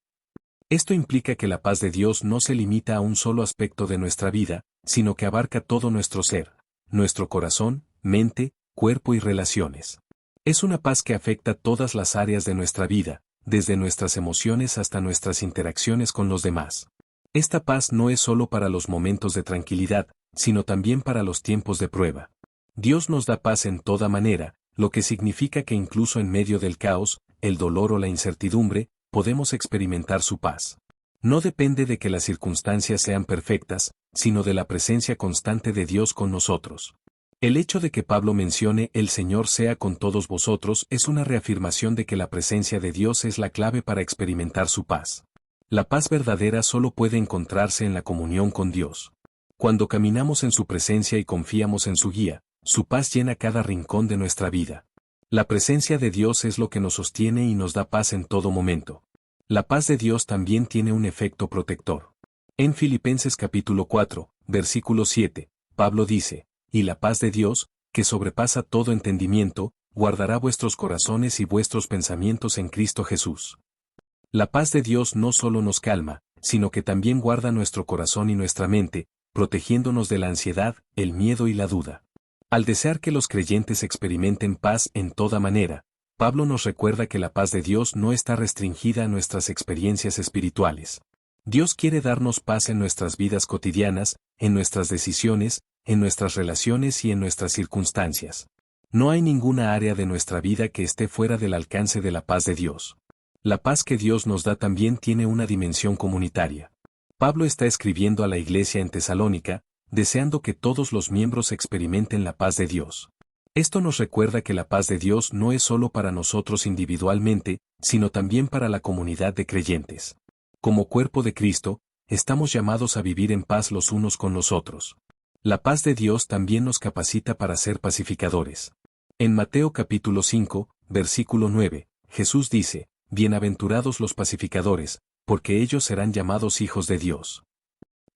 Esto implica que la paz de Dios no se limita a un solo aspecto de nuestra vida, sino que abarca todo nuestro ser, nuestro corazón, mente, cuerpo y relaciones. Es una paz que afecta todas las áreas de nuestra vida, desde nuestras emociones hasta nuestras interacciones con los demás. Esta paz no es solo para los momentos de tranquilidad, sino también para los tiempos de prueba. Dios nos da paz en toda manera, lo que significa que incluso en medio del caos, el dolor o la incertidumbre, podemos experimentar su paz. No depende de que las circunstancias sean perfectas, sino de la presencia constante de Dios con nosotros. El hecho de que Pablo mencione «El Señor sea con todos vosotros» es una reafirmación de que la presencia de Dios es la clave para experimentar su paz. La paz verdadera solo puede encontrarse en la comunión con Dios. Cuando caminamos en su presencia y confiamos en su guía, su paz llena cada rincón de nuestra vida. La presencia de Dios es lo que nos sostiene y nos da paz en todo momento. La paz de Dios también tiene un efecto protector. En Filipenses capítulo 4, versículo 7, Pablo dice, «Y la paz de Dios, que sobrepasa todo entendimiento, guardará vuestros corazones y vuestros pensamientos en Cristo Jesús». La paz de Dios no solo nos calma, sino que también guarda nuestro corazón y nuestra mente, protegiéndonos de la ansiedad, el miedo y la duda. Al desear que los creyentes experimenten paz en toda manera, Pablo nos recuerda que la paz de Dios no está restringida a nuestras experiencias espirituales. Dios quiere darnos paz en nuestras vidas cotidianas, en nuestras decisiones, en nuestras relaciones y en nuestras circunstancias. No hay ninguna área de nuestra vida que esté fuera del alcance de la paz de Dios. La paz que Dios nos da también tiene una dimensión comunitaria. Pablo está escribiendo a la iglesia en Tesalónica, deseando que todos los miembros experimenten la paz de Dios. Esto nos recuerda que la paz de Dios no es solo para nosotros individualmente, sino también para la comunidad de creyentes. Como cuerpo de Cristo, estamos llamados a vivir en paz los unos con los otros. La paz de Dios también nos capacita para ser pacificadores. En Mateo capítulo 5, versículo 9, Jesús dice, «Bienaventurados los pacificadores, porque ellos serán llamados hijos de Dios».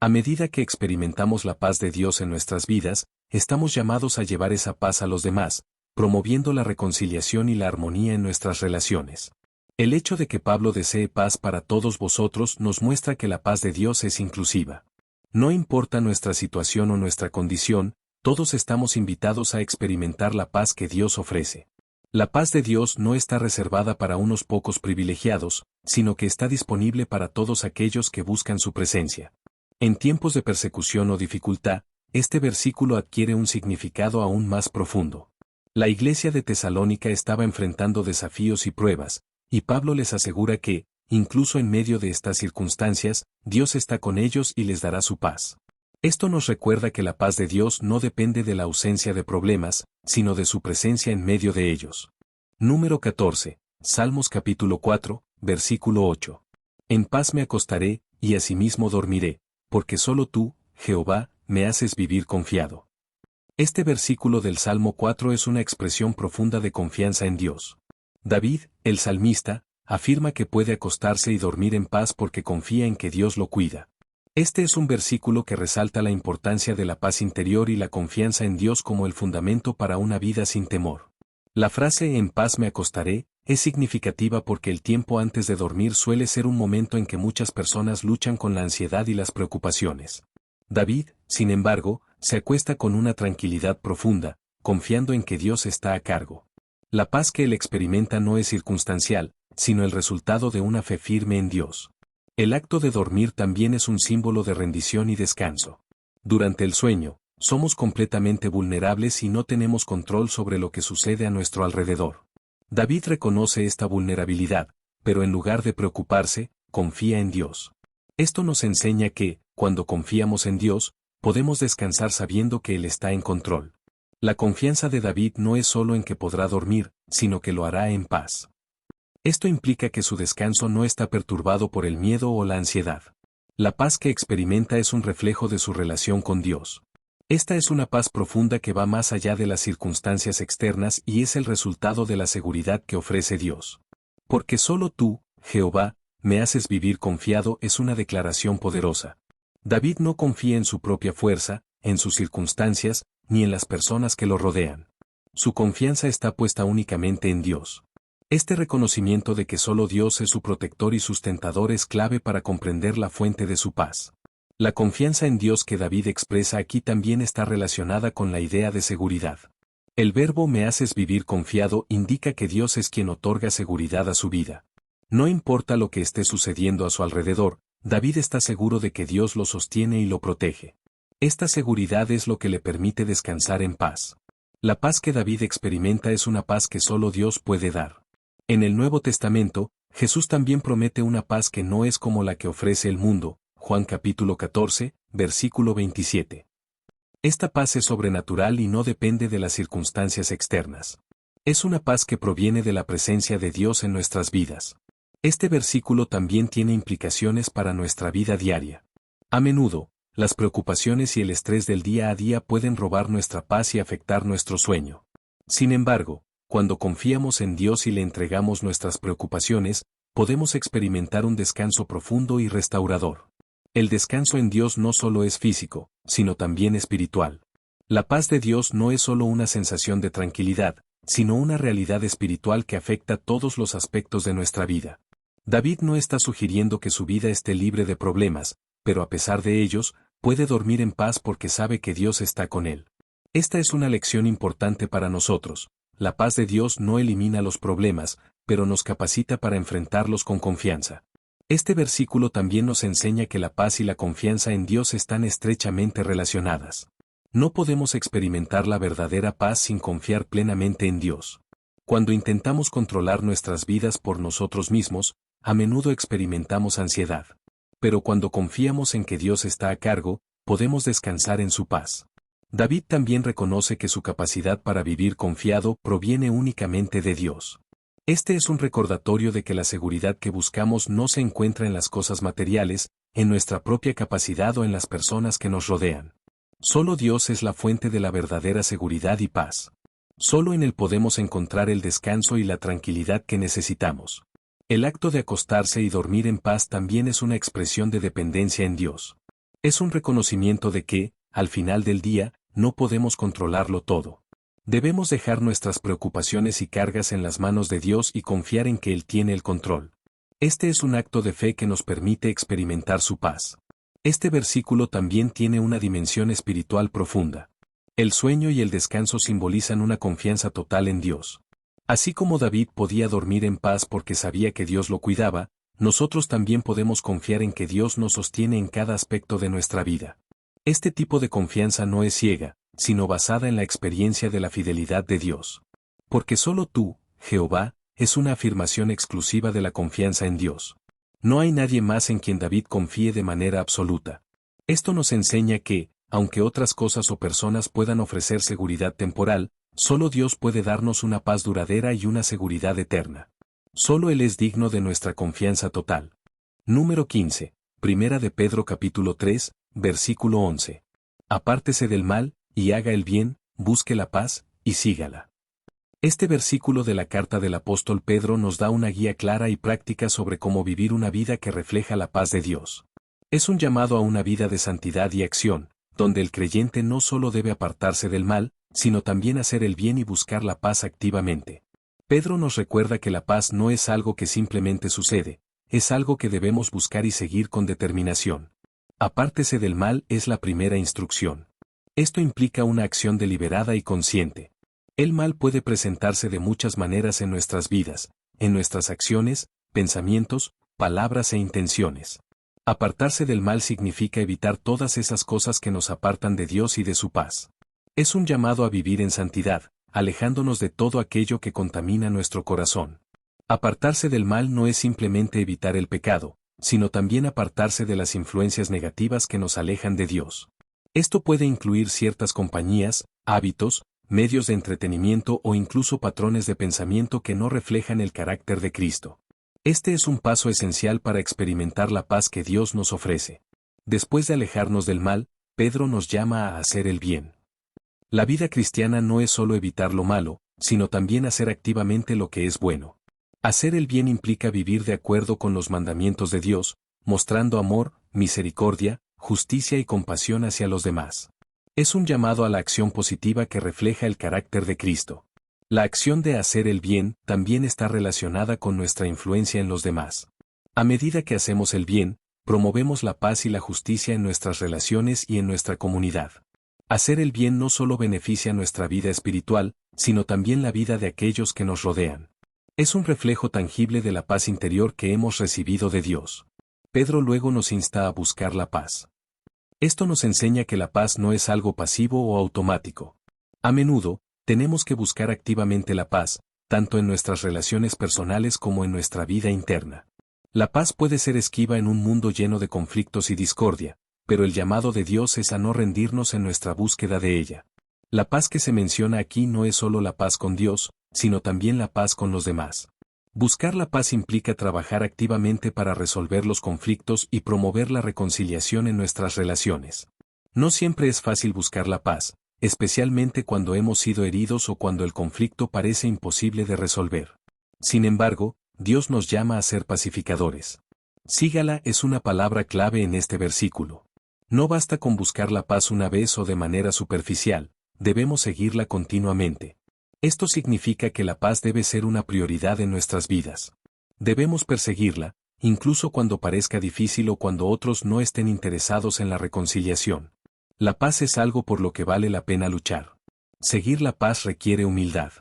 A medida que experimentamos la paz de Dios en nuestras vidas, estamos llamados a llevar esa paz a los demás, promoviendo la reconciliación y la armonía en nuestras relaciones. El hecho de que Pablo desee paz para todos vosotros nos muestra que la paz de Dios es inclusiva. No importa nuestra situación o nuestra condición, todos estamos invitados a experimentar la paz que Dios ofrece. La paz de Dios no está reservada para unos pocos privilegiados, sino que está disponible para todos aquellos que buscan su presencia. En tiempos de persecución o dificultad, este versículo adquiere un significado aún más profundo. La iglesia de Tesalónica estaba enfrentando desafíos y pruebas, y Pablo les asegura que, incluso en medio de estas circunstancias, Dios está con ellos y les dará su paz. Esto nos recuerda que la paz de Dios no depende de la ausencia de problemas, sino de su presencia en medio de ellos. Número 14. Salmos capítulo 4, versículo 8. En paz me acostaré, y asimismo dormiré, porque solo tú, Jehová, me haces vivir confiado. Este versículo del Salmo 4 es una expresión profunda de confianza en Dios. David, el salmista, afirma que puede acostarse y dormir en paz porque confía en que Dios lo cuida. Este es un versículo que resalta la importancia de la paz interior y la confianza en Dios como el fundamento para una vida sin temor. La frase "en paz me acostaré" es significativa porque el tiempo antes de dormir suele ser un momento en que muchas personas luchan con la ansiedad y las preocupaciones. David, sin embargo, se acuesta con una tranquilidad profunda, confiando en que Dios está a cargo. La paz que él experimenta no es circunstancial, sino el resultado de una fe firme en Dios. El acto de dormir también es un símbolo de rendición y descanso. Durante el sueño, somos completamente vulnerables y no tenemos control sobre lo que sucede a nuestro alrededor. David reconoce esta vulnerabilidad, pero en lugar de preocuparse, confía en Dios. Esto nos enseña que, cuando confiamos en Dios, podemos descansar sabiendo que Él está en control. La confianza de David no es solo en que podrá dormir, sino que lo hará en paz. Esto implica que su descanso no está perturbado por el miedo o la ansiedad. La paz que experimenta es un reflejo de su relación con Dios. Esta es una paz profunda que va más allá de las circunstancias externas y es el resultado de la seguridad que ofrece Dios. Porque solo tú, Jehová, me haces vivir confiado es una declaración poderosa. David no confía en su propia fuerza, en sus circunstancias, ni en las personas que lo rodean. Su confianza está puesta únicamente en Dios. Este reconocimiento de que solo Dios es su protector y sustentador es clave para comprender la fuente de su paz. La confianza en Dios que David expresa aquí también está relacionada con la idea de seguridad. El verbo "me haces vivir confiado" indica que Dios es quien otorga seguridad a su vida. No importa lo que esté sucediendo a su alrededor, David está seguro de que Dios lo sostiene y lo protege. Esta seguridad es lo que le permite descansar en paz. La paz que David experimenta es una paz que solo Dios puede dar. En el Nuevo Testamento, Jesús también promete una paz que no es como la que ofrece el mundo, Juan capítulo 14, versículo 27. Esta paz es sobrenatural y no depende de las circunstancias externas. Es una paz que proviene de la presencia de Dios en nuestras vidas. Este versículo también tiene implicaciones para nuestra vida diaria. A menudo, las preocupaciones y el estrés del día a día pueden robar nuestra paz y afectar nuestro sueño. Sin embargo, cuando confiamos en Dios y le entregamos nuestras preocupaciones, podemos experimentar un descanso profundo y restaurador. El descanso en Dios no solo es físico, sino también espiritual. La paz de Dios no es solo una sensación de tranquilidad, sino una realidad espiritual que afecta todos los aspectos de nuestra vida. David no está sugiriendo que su vida esté libre de problemas, pero a pesar de ellos, puede dormir en paz porque sabe que Dios está con él. Esta es una lección importante para nosotros. La paz de Dios no elimina los problemas, pero nos capacita para enfrentarlos con confianza. Este versículo también nos enseña que la paz y la confianza en Dios están estrechamente relacionadas. No podemos experimentar la verdadera paz sin confiar plenamente en Dios. Cuando intentamos controlar nuestras vidas por nosotros mismos, a menudo experimentamos ansiedad. Pero cuando confiamos en que Dios está a cargo, podemos descansar en su paz. David también reconoce que su capacidad para vivir confiado proviene únicamente de Dios. Este es un recordatorio de que la seguridad que buscamos no se encuentra en las cosas materiales, en nuestra propia capacidad o en las personas que nos rodean. Solo Dios es la fuente de la verdadera seguridad y paz. Solo en Él podemos encontrar el descanso y la tranquilidad que necesitamos. El acto de acostarse y dormir en paz también es una expresión de dependencia en Dios. Es un reconocimiento de que, al final del día, no podemos controlarlo todo. Debemos dejar nuestras preocupaciones y cargas en las manos de Dios y confiar en que Él tiene el control. Este es un acto de fe que nos permite experimentar su paz. Este versículo también tiene una dimensión espiritual profunda. El sueño y el descanso simbolizan una confianza total en Dios. Así como David podía dormir en paz porque sabía que Dios lo cuidaba, nosotros también podemos confiar en que Dios nos sostiene en cada aspecto de nuestra vida. Este tipo de confianza no es ciega, sino basada en la experiencia de la fidelidad de Dios. Porque solo tú, Jehová, es una afirmación exclusiva de la confianza en Dios. No hay nadie más en quien David confíe de manera absoluta. Esto nos enseña que, aunque otras cosas o personas puedan ofrecer seguridad temporal, solo Dios puede darnos una paz duradera y una seguridad eterna. Solo Él es digno de nuestra confianza total. Número 15. Primera de Pedro capítulo 3, versículo 11. Apártese del mal, y haga el bien, busque la paz, y sígala. Este versículo de la carta del apóstol Pedro nos da una guía clara y práctica sobre cómo vivir una vida que refleja la paz de Dios. Es un llamado a una vida de santidad y acción, donde el creyente no solo debe apartarse del mal, sino también hacer el bien y buscar la paz activamente. Pedro nos recuerda que la paz no es algo que simplemente sucede, es algo que debemos buscar y seguir con determinación. Apártese del mal es la primera instrucción. Esto implica una acción deliberada y consciente. El mal puede presentarse de muchas maneras en nuestras vidas, en nuestras acciones, pensamientos, palabras e intenciones. Apartarse del mal significa evitar todas esas cosas que nos apartan de Dios y de su paz. Es un llamado a vivir en santidad, alejándonos de todo aquello que contamina nuestro corazón. Apartarse del mal no es simplemente evitar el pecado, sino también apartarse de las influencias negativas que nos alejan de Dios. Esto puede incluir ciertas compañías, hábitos, medios de entretenimiento o incluso patrones de pensamiento que no reflejan el carácter de Cristo. Este es un paso esencial para experimentar la paz que Dios nos ofrece. Después de alejarnos del mal, Pedro nos llama a hacer el bien. La vida cristiana no es solo evitar lo malo, sino también hacer activamente lo que es bueno. Hacer el bien implica vivir de acuerdo con los mandamientos de Dios, mostrando amor, misericordia, justicia y compasión hacia los demás. Es un llamado a la acción positiva que refleja el carácter de Cristo. La acción de hacer el bien también está relacionada con nuestra influencia en los demás. A medida que hacemos el bien, promovemos la paz y la justicia en nuestras relaciones y en nuestra comunidad. Hacer el bien no solo beneficia nuestra vida espiritual, sino también la vida de aquellos que nos rodean. Es un reflejo tangible de la paz interior que hemos recibido de Dios. Pedro luego nos insta a buscar la paz. Esto nos enseña que la paz no es algo pasivo o automático. A menudo, tenemos que buscar activamente la paz, tanto en nuestras relaciones personales como en nuestra vida interna. La paz puede ser esquiva en un mundo lleno de conflictos y discordia, pero el llamado de Dios es a no rendirnos en nuestra búsqueda de ella. La paz que se menciona aquí no es solo la paz con Dios, sino también la paz con los demás. Buscar la paz implica trabajar activamente para resolver los conflictos y promover la reconciliación en nuestras relaciones. No siempre es fácil buscar la paz, especialmente cuando hemos sido heridos o cuando el conflicto parece imposible de resolver. Sin embargo, Dios nos llama a ser pacificadores. Sígala es una palabra clave en este versículo. No basta con buscar la paz una vez o de manera superficial, debemos seguirla continuamente. Esto significa que la paz debe ser una prioridad en nuestras vidas. Debemos perseguirla, incluso cuando parezca difícil o cuando otros no estén interesados en la reconciliación. La paz es algo por lo que vale la pena luchar. Seguir la paz requiere humildad.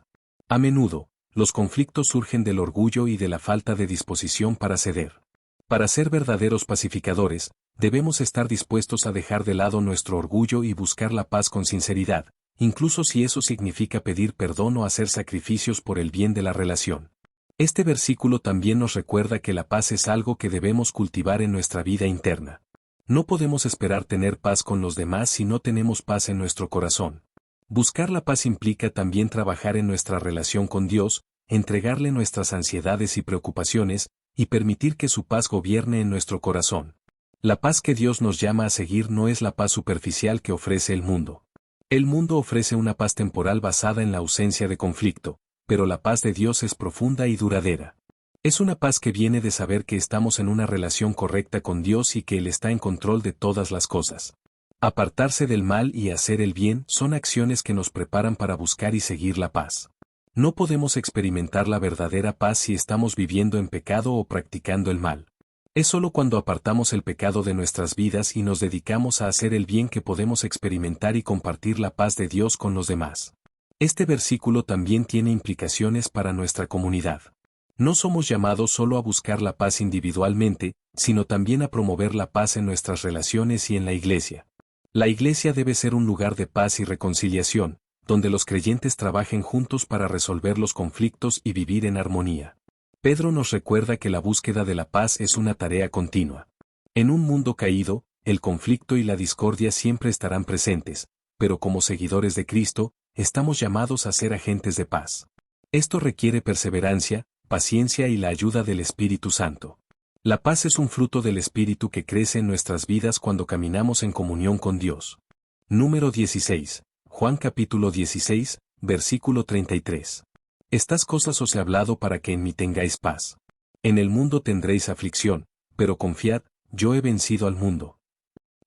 A menudo, los conflictos surgen del orgullo y de la falta de disposición para ceder. Para ser verdaderos pacificadores, debemos estar dispuestos a dejar de lado nuestro orgullo y buscar la paz con sinceridad, incluso si eso significa pedir perdón o hacer sacrificios por el bien de la relación. Este versículo también nos recuerda que la paz es algo que debemos cultivar en nuestra vida interna. No podemos esperar tener paz con los demás si no tenemos paz en nuestro corazón. Buscar la paz implica también trabajar en nuestra relación con Dios, entregarle nuestras ansiedades y preocupaciones, y permitir que su paz gobierne en nuestro corazón. La paz que Dios nos llama a seguir no es la paz superficial que ofrece el mundo. El mundo ofrece una paz temporal basada en la ausencia de conflicto, pero la paz de Dios es profunda y duradera. Es una paz que viene de saber que estamos en una relación correcta con Dios y que Él está en control de todas las cosas. Apartarse del mal y hacer el bien son acciones que nos preparan para buscar y seguir la paz. No podemos experimentar la verdadera paz si estamos viviendo en pecado o practicando el mal. Es solo cuando apartamos el pecado de nuestras vidas y nos dedicamos a hacer el bien que podemos experimentar y compartir la paz de Dios con los demás. Este versículo también tiene implicaciones para nuestra comunidad. No somos llamados solo a buscar la paz individualmente, sino también a promover la paz en nuestras relaciones y en la iglesia. La iglesia debe ser un lugar de paz y reconciliación, donde los creyentes trabajen juntos para resolver los conflictos y vivir en armonía. Pedro nos recuerda que la búsqueda de la paz es una tarea continua. En un mundo caído, el conflicto y la discordia siempre estarán presentes, pero como seguidores de Cristo, estamos llamados a ser agentes de paz. Esto requiere perseverancia, paciencia y la ayuda del Espíritu Santo. La paz es un fruto del Espíritu que crece en nuestras vidas cuando caminamos en comunión con Dios. Número 16. Juan capítulo 16, versículo 33. Estas cosas os he hablado para que en mí tengáis paz. En el mundo tendréis aflicción, pero confiad, yo he vencido al mundo.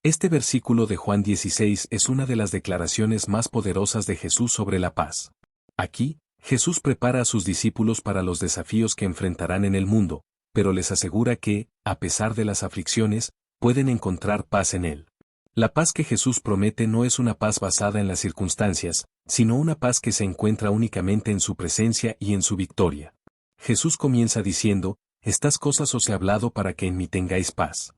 Este versículo de Juan 16 es una de las declaraciones más poderosas de Jesús sobre la paz. Aquí, Jesús prepara a sus discípulos para los desafíos que enfrentarán en el mundo, pero les asegura que, a pesar de las aflicciones, pueden encontrar paz en Él. La paz que Jesús promete no es una paz basada en las circunstancias, sino una paz que se encuentra únicamente en su presencia y en su victoria. Jesús comienza diciendo, estas cosas os he hablado para que en mí tengáis paz.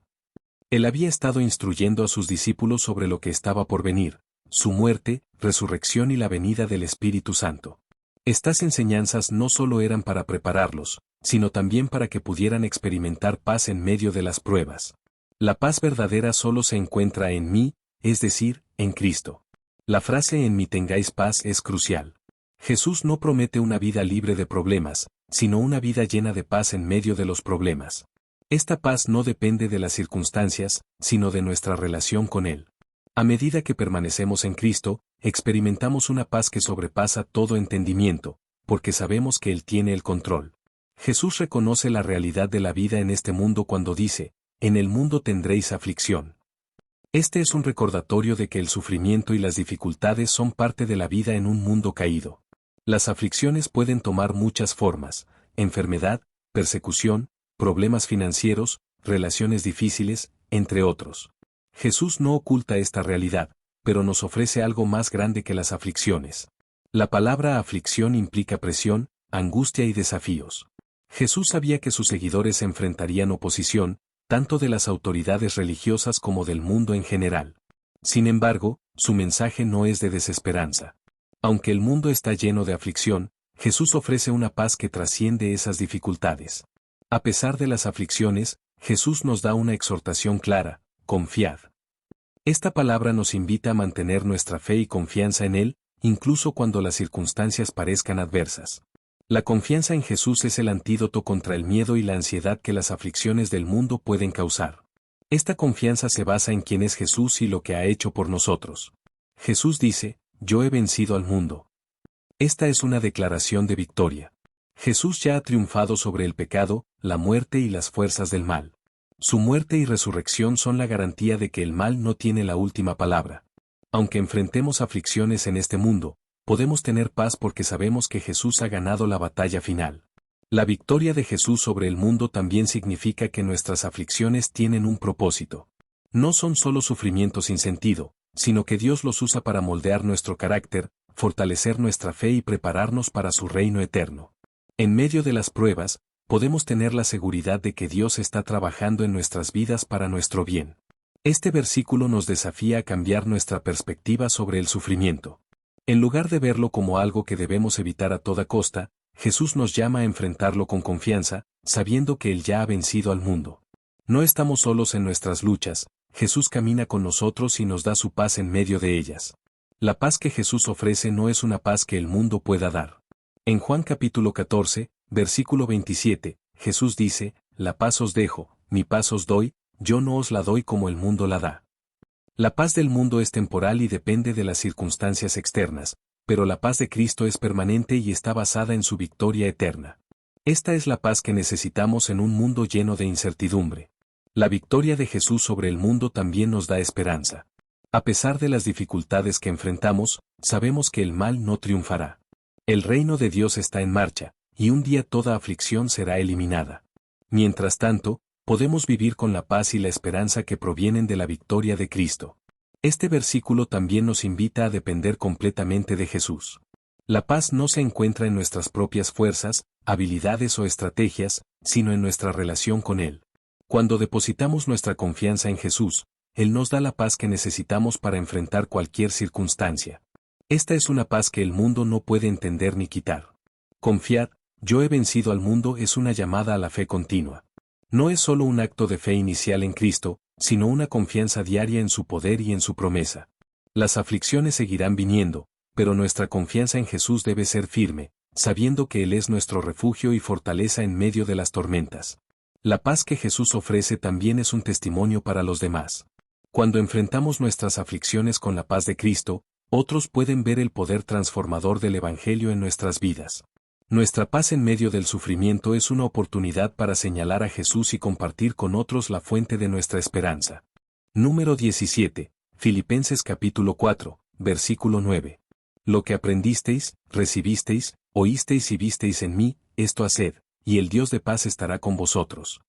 Él había estado instruyendo a sus discípulos sobre lo que estaba por venir, su muerte, resurrección y la venida del Espíritu Santo. Estas enseñanzas no solo eran para prepararlos, sino también para que pudieran experimentar paz en medio de las pruebas. La paz verdadera solo se encuentra en mí, es decir, en Cristo. La frase en mí tengáis paz es crucial. Jesús no promete una vida libre de problemas, sino una vida llena de paz en medio de los problemas. Esta paz no depende de las circunstancias, sino de nuestra relación con Él. A medida que permanecemos en Cristo, experimentamos una paz que sobrepasa todo entendimiento, porque sabemos que Él tiene el control. Jesús reconoce la realidad de la vida en este mundo cuando dice, en el mundo tendréis aflicción. Este es un recordatorio de que el sufrimiento y las dificultades son parte de la vida en un mundo caído. Las aflicciones pueden tomar muchas formas: enfermedad, persecución, problemas financieros, relaciones difíciles, entre otros. Jesús no oculta esta realidad, pero nos ofrece algo más grande que las aflicciones. La palabra aflicción implica presión, angustia y desafíos. Jesús sabía que sus seguidores enfrentarían oposición, tanto de las autoridades religiosas como del mundo en general. Sin embargo, su mensaje no es de desesperanza. Aunque el mundo está lleno de aflicción, Jesús ofrece una paz que trasciende esas dificultades. A pesar de las aflicciones, Jesús nos da una exhortación clara: confiad. Esta palabra nos invita a mantener nuestra fe y confianza en Él, incluso cuando las circunstancias parezcan adversas. La confianza en Jesús es el antídoto contra el miedo y la ansiedad que las aflicciones del mundo pueden causar. Esta confianza se basa en quién es Jesús y lo que ha hecho por nosotros. Jesús dice, yo he vencido al mundo. Esta es una declaración de victoria. Jesús ya ha triunfado sobre el pecado, la muerte y las fuerzas del mal. Su muerte y resurrección son la garantía de que el mal no tiene la última palabra. Aunque enfrentemos aflicciones en este mundo, podemos tener paz porque sabemos que Jesús ha ganado la batalla final. La victoria de Jesús sobre el mundo también significa que nuestras aflicciones tienen un propósito. No son solo sufrimientos sin sentido, sino que Dios los usa para moldear nuestro carácter, fortalecer nuestra fe y prepararnos para su reino eterno. En medio de las pruebas, podemos tener la seguridad de que Dios está trabajando en nuestras vidas para nuestro bien. Este versículo nos desafía a cambiar nuestra perspectiva sobre el sufrimiento. En lugar de verlo como algo que debemos evitar a toda costa, Jesús nos llama a enfrentarlo con confianza, sabiendo que Él ya ha vencido al mundo. No estamos solos en nuestras luchas, Jesús camina con nosotros y nos da su paz en medio de ellas. La paz que Jesús ofrece no es una paz que el mundo pueda dar. En Juan capítulo 14, versículo 27, Jesús dice, la paz os dejo, mi paz os doy, yo no os la doy como el mundo la da. La paz del mundo es temporal y depende de las circunstancias externas, pero la paz de Cristo es permanente y está basada en su victoria eterna. Esta es la paz que necesitamos en un mundo lleno de incertidumbre. La victoria de Jesús sobre el mundo también nos da esperanza. A pesar de las dificultades que enfrentamos, sabemos que el mal no triunfará. El reino de Dios está en marcha, y un día toda aflicción será eliminada. Mientras tanto, podemos vivir con la paz y la esperanza que provienen de la victoria de Cristo. Este versículo también nos invita a depender completamente de Jesús. La paz no se encuentra en nuestras propias fuerzas, habilidades o estrategias, sino en nuestra relación con Él. Cuando depositamos nuestra confianza en Jesús, Él nos da la paz que necesitamos para enfrentar cualquier circunstancia. Esta es una paz que el mundo no puede entender ni quitar. Confiad, yo he vencido al mundo es una llamada a la fe continua. No es solo un acto de fe inicial en Cristo, sino una confianza diaria en su poder y en su promesa. Las aflicciones seguirán viniendo, pero nuestra confianza en Jesús debe ser firme, sabiendo que Él es nuestro refugio y fortaleza en medio de las tormentas. La paz que Jesús ofrece también es un testimonio para los demás. Cuando enfrentamos nuestras aflicciones con la paz de Cristo, otros pueden ver el poder transformador del Evangelio en nuestras vidas. Nuestra paz en medio del sufrimiento es una oportunidad para señalar a Jesús y compartir con otros la fuente de nuestra esperanza. Número 17. Filipenses capítulo 4, versículo 9. Lo que aprendisteis, recibisteis, oísteis y visteis en mí, esto haced, y el Dios de paz estará con vosotros.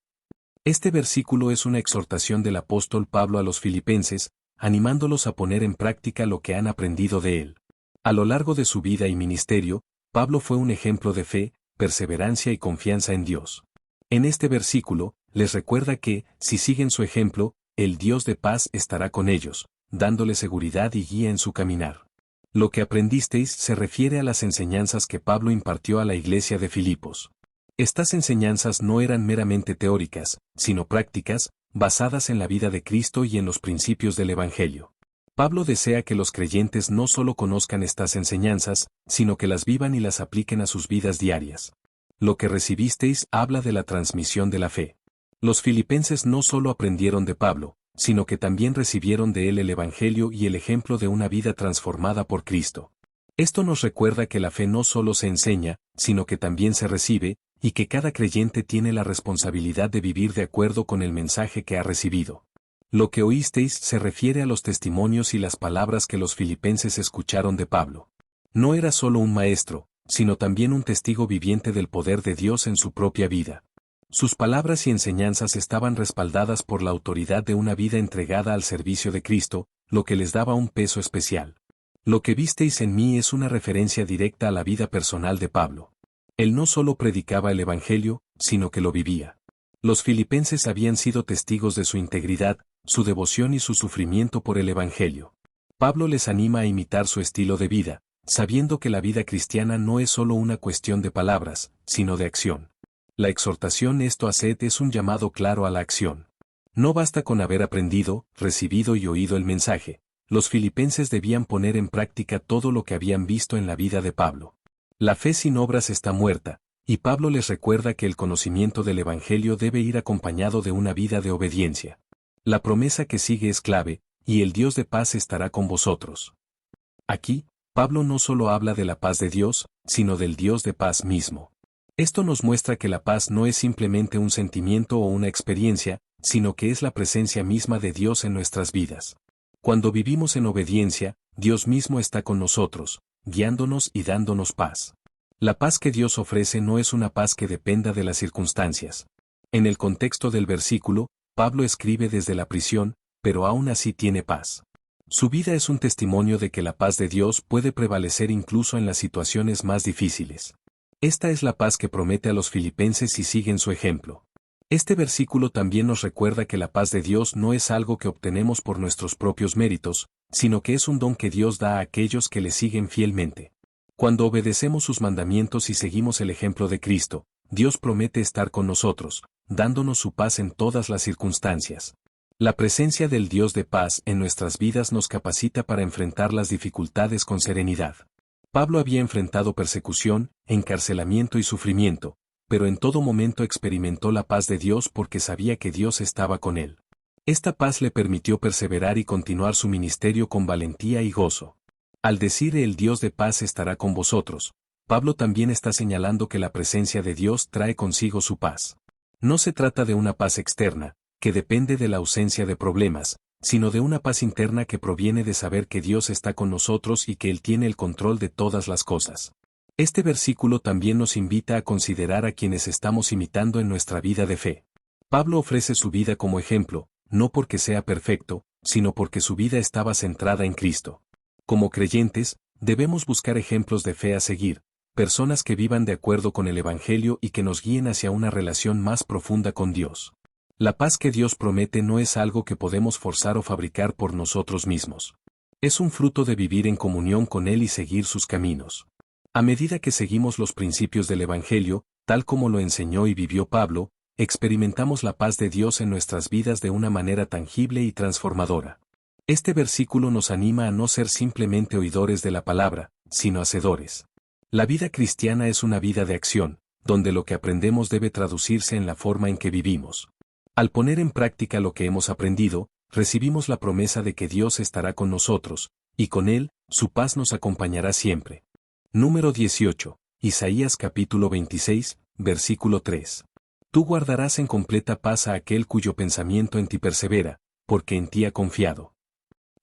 Este versículo es una exhortación del apóstol Pablo a los filipenses, animándolos a poner en práctica lo que han aprendido de él. A lo largo de su vida y ministerio, Pablo fue un ejemplo de fe, perseverancia y confianza en Dios. En este versículo, les recuerda que, si siguen su ejemplo, el Dios de paz estará con ellos, dándole seguridad y guía en su caminar. Lo que aprendisteis se refiere a las enseñanzas que Pablo impartió a la iglesia de Filipos. Estas enseñanzas no eran meramente teóricas, sino prácticas, basadas en la vida de Cristo y en los principios del Evangelio. Pablo desea que los creyentes no solo conozcan estas enseñanzas, sino que las vivan y las apliquen a sus vidas diarias. Lo que recibisteis habla de la transmisión de la fe. Los filipenses no solo aprendieron de Pablo, sino que también recibieron de él el Evangelio y el ejemplo de una vida transformada por Cristo. Esto nos recuerda que la fe no solo se enseña, sino que también se recibe, y que cada creyente tiene la responsabilidad de vivir de acuerdo con el mensaje que ha recibido. Lo que oísteis se refiere a los testimonios y las palabras que los filipenses escucharon de Pablo. No era solo un maestro, sino también un testigo viviente del poder de Dios en su propia vida. Sus palabras y enseñanzas estaban respaldadas por la autoridad de una vida entregada al servicio de Cristo, lo que les daba un peso especial. Lo que visteis en mí es una referencia directa a la vida personal de Pablo. Él no solo predicaba el Evangelio, sino que lo vivía. Los filipenses habían sido testigos de su integridad, su devoción y su sufrimiento por el Evangelio. Pablo les anima a imitar su estilo de vida, sabiendo que la vida cristiana no es solo una cuestión de palabras, sino de acción. La exhortación esto haced es un llamado claro a la acción. No basta con haber aprendido, recibido y oído el mensaje. Los filipenses debían poner en práctica todo lo que habían visto en la vida de Pablo. La fe sin obras está muerta, y Pablo les recuerda que el conocimiento del Evangelio debe ir acompañado de una vida de obediencia. La promesa que sigue es clave, y el Dios de paz estará con vosotros. Aquí, Pablo no solo habla de la paz de Dios, sino del Dios de paz mismo. Esto nos muestra que la paz no es simplemente un sentimiento o una experiencia, sino que es la presencia misma de Dios en nuestras vidas. Cuando vivimos en obediencia, Dios mismo está con nosotros, guiándonos y dándonos paz. La paz que Dios ofrece no es una paz que dependa de las circunstancias. En el contexto del versículo, Pablo escribe desde la prisión, pero aún así tiene paz. Su vida es un testimonio de que la paz de Dios puede prevalecer incluso en las situaciones más difíciles. Esta es la paz que promete a los filipenses si siguen su ejemplo. Este versículo también nos recuerda que la paz de Dios no es algo que obtenemos por nuestros propios méritos, sino que es un don que Dios da a aquellos que le siguen fielmente. Cuando obedecemos sus mandamientos y seguimos el ejemplo de Cristo, Dios promete estar con nosotros, dándonos su paz en todas las circunstancias. La presencia del Dios de paz en nuestras vidas nos capacita para enfrentar las dificultades con serenidad. Pablo había enfrentado persecución, encarcelamiento y sufrimiento, pero en todo momento experimentó la paz de Dios porque sabía que Dios estaba con él. Esta paz le permitió perseverar y continuar su ministerio con valentía y gozo. Al decir el Dios de paz estará con vosotros, Pablo también está señalando que la presencia de Dios trae consigo su paz. No se trata de una paz externa, que depende de la ausencia de problemas, sino de una paz interna que proviene de saber que Dios está con nosotros y que Él tiene el control de todas las cosas. Este versículo también nos invita a considerar a quienes estamos imitando en nuestra vida de fe. Pablo ofrece su vida como ejemplo, no porque sea perfecto, sino porque su vida estaba centrada en Cristo. Como creyentes, debemos buscar ejemplos de fe a seguir, personas que vivan de acuerdo con el Evangelio y que nos guíen hacia una relación más profunda con Dios. La paz que Dios promete no es algo que podemos forzar o fabricar por nosotros mismos. Es un fruto de vivir en comunión con Él y seguir sus caminos. A medida que seguimos los principios del Evangelio, tal como lo enseñó y vivió Pablo, experimentamos la paz de Dios en nuestras vidas de una manera tangible y transformadora. Este versículo nos anima a no ser simplemente oidores de la palabra, sino hacedores. La vida cristiana es una vida de acción, donde lo que aprendemos debe traducirse en la forma en que vivimos. Al poner en práctica lo que hemos aprendido, recibimos la promesa de que Dios estará con nosotros, y con Él, su paz nos acompañará siempre. Número 18. Isaías capítulo 26, versículo 3. Tú guardarás en completa paz a aquel cuyo pensamiento en ti persevera, porque en ti ha confiado.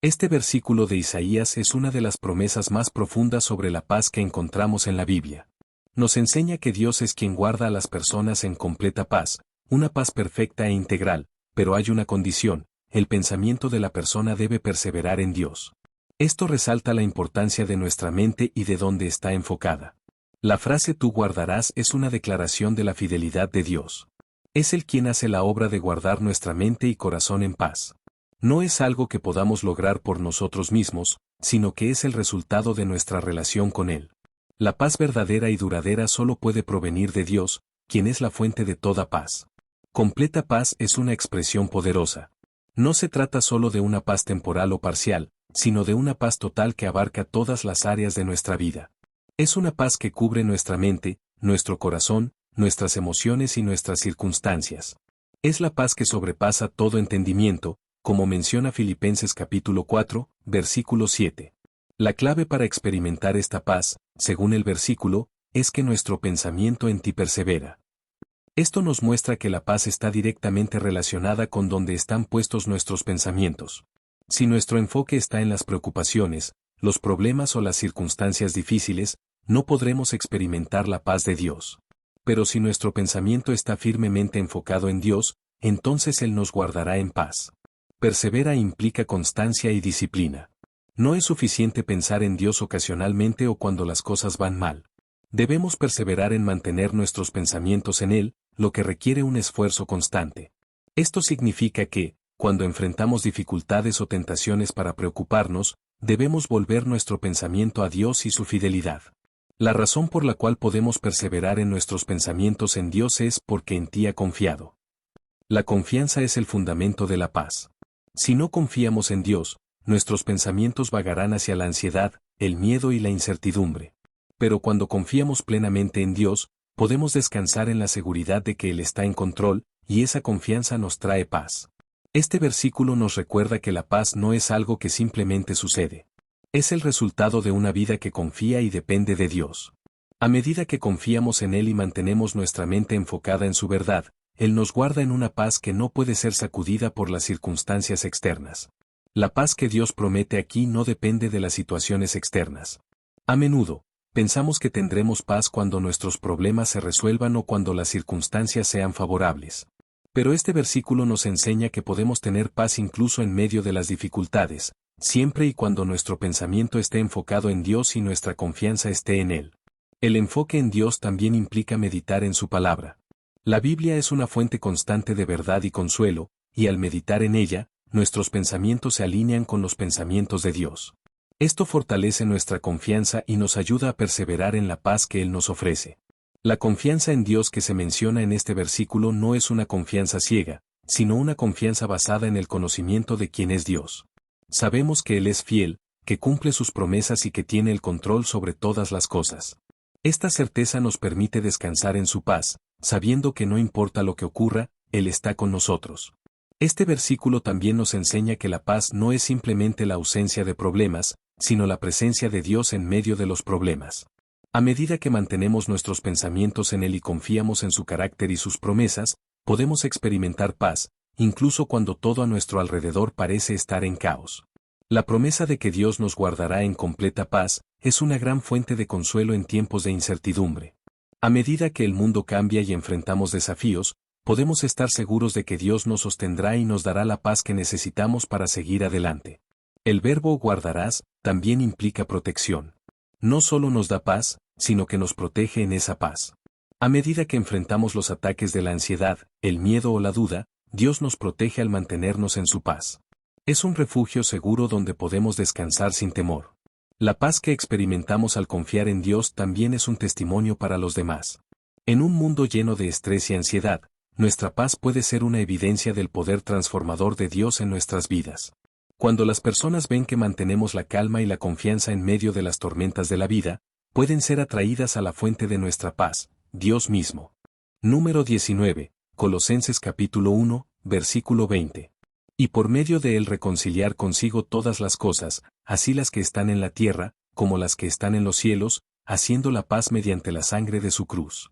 Este versículo de Isaías es una de las promesas más profundas sobre la paz que encontramos en la Biblia. Nos enseña que Dios es quien guarda a las personas en completa paz, una paz perfecta e integral, pero hay una condición: el pensamiento de la persona debe perseverar en Dios. Esto resalta la importancia de nuestra mente y de dónde está enfocada. La frase tú guardarás es una declaración de la fidelidad de Dios. Es Él quien hace la obra de guardar nuestra mente y corazón en paz. No es algo que podamos lograr por nosotros mismos, sino que es el resultado de nuestra relación con Él. La paz verdadera y duradera solo puede provenir de Dios, quien es la fuente de toda paz. Completa paz es una expresión poderosa. No se trata solo de una paz temporal o parcial, sino de una paz total que abarca todas las áreas de nuestra vida. Es una paz que cubre nuestra mente, nuestro corazón, nuestras emociones y nuestras circunstancias. Es la paz que sobrepasa todo entendimiento, como menciona Filipenses capítulo 4, versículo 7. La clave para experimentar esta paz, según el versículo, es que nuestro pensamiento en ti persevera. Esto nos muestra que la paz está directamente relacionada con donde están puestos nuestros pensamientos. Si nuestro enfoque está en las preocupaciones, los problemas o las circunstancias difíciles, no podremos experimentar la paz de Dios. Pero si nuestro pensamiento está firmemente enfocado en Dios, entonces Él nos guardará en paz. Persevera implica constancia y disciplina. No es suficiente pensar en Dios ocasionalmente o cuando las cosas van mal. Debemos perseverar en mantener nuestros pensamientos en Él, lo que requiere un esfuerzo constante. Esto significa que, cuando enfrentamos dificultades o tentaciones para preocuparnos, debemos volver nuestro pensamiento a Dios y su fidelidad. La razón por la cual podemos perseverar en nuestros pensamientos en Dios es porque en ti ha confiado. La confianza es el fundamento de la paz. Si no confiamos en Dios, nuestros pensamientos vagarán hacia la ansiedad, el miedo y la incertidumbre. Pero cuando confiamos plenamente en Dios, podemos descansar en la seguridad de que Él está en control, y esa confianza nos trae paz. Este versículo nos recuerda que la paz no es algo que simplemente sucede. Es el resultado de una vida que confía y depende de Dios. A medida que confiamos en Él y mantenemos nuestra mente enfocada en su verdad, Él nos guarda en una paz que no puede ser sacudida por las circunstancias externas. La paz que Dios promete aquí no depende de las situaciones externas. A menudo, pensamos que tendremos paz cuando nuestros problemas se resuelvan o cuando las circunstancias sean favorables. Pero este versículo nos enseña que podemos tener paz incluso en medio de las dificultades, siempre y cuando nuestro pensamiento esté enfocado en Dios y nuestra confianza esté en Él. El enfoque en Dios también implica meditar en su palabra. La Biblia es una fuente constante de verdad y consuelo, y al meditar en ella, nuestros pensamientos se alinean con los pensamientos de Dios. Esto fortalece nuestra confianza y nos ayuda a perseverar en la paz que Él nos ofrece. La confianza en Dios que se menciona en este versículo no es una confianza ciega, sino una confianza basada en el conocimiento de quién es Dios. Sabemos que Él es fiel, que cumple sus promesas y que tiene el control sobre todas las cosas. Esta certeza nos permite descansar en su paz, sabiendo que no importa lo que ocurra, Él está con nosotros. Este versículo también nos enseña que la paz no es simplemente la ausencia de problemas, sino la presencia de Dios en medio de los problemas. A medida que mantenemos nuestros pensamientos en Él y confiamos en su carácter y sus promesas, podemos experimentar paz, incluso cuando todo a nuestro alrededor parece estar en caos. La promesa de que Dios nos guardará en completa paz es una gran fuente de consuelo en tiempos de incertidumbre. A medida que el mundo cambia y enfrentamos desafíos, podemos estar seguros de que Dios nos sostendrá y nos dará la paz que necesitamos para seguir adelante. El verbo guardarás también implica protección. No solo nos da paz, sino que nos protege en esa paz. A medida que enfrentamos los ataques de la ansiedad, el miedo o la duda, Dios nos protege al mantenernos en su paz. Es un refugio seguro donde podemos descansar sin temor. La paz que experimentamos al confiar en Dios también es un testimonio para los demás. En un mundo lleno de estrés y ansiedad, nuestra paz puede ser una evidencia del poder transformador de Dios en nuestras vidas. Cuando las personas ven que mantenemos la calma y la confianza en medio de las tormentas de la vida, pueden ser atraídas a la fuente de nuestra paz, Dios mismo. Número 19, Colosenses capítulo 1, versículo 20. Y por medio de él reconciliar consigo todas las cosas, así las que están en la tierra, como las que están en los cielos, haciendo la paz mediante la sangre de su cruz.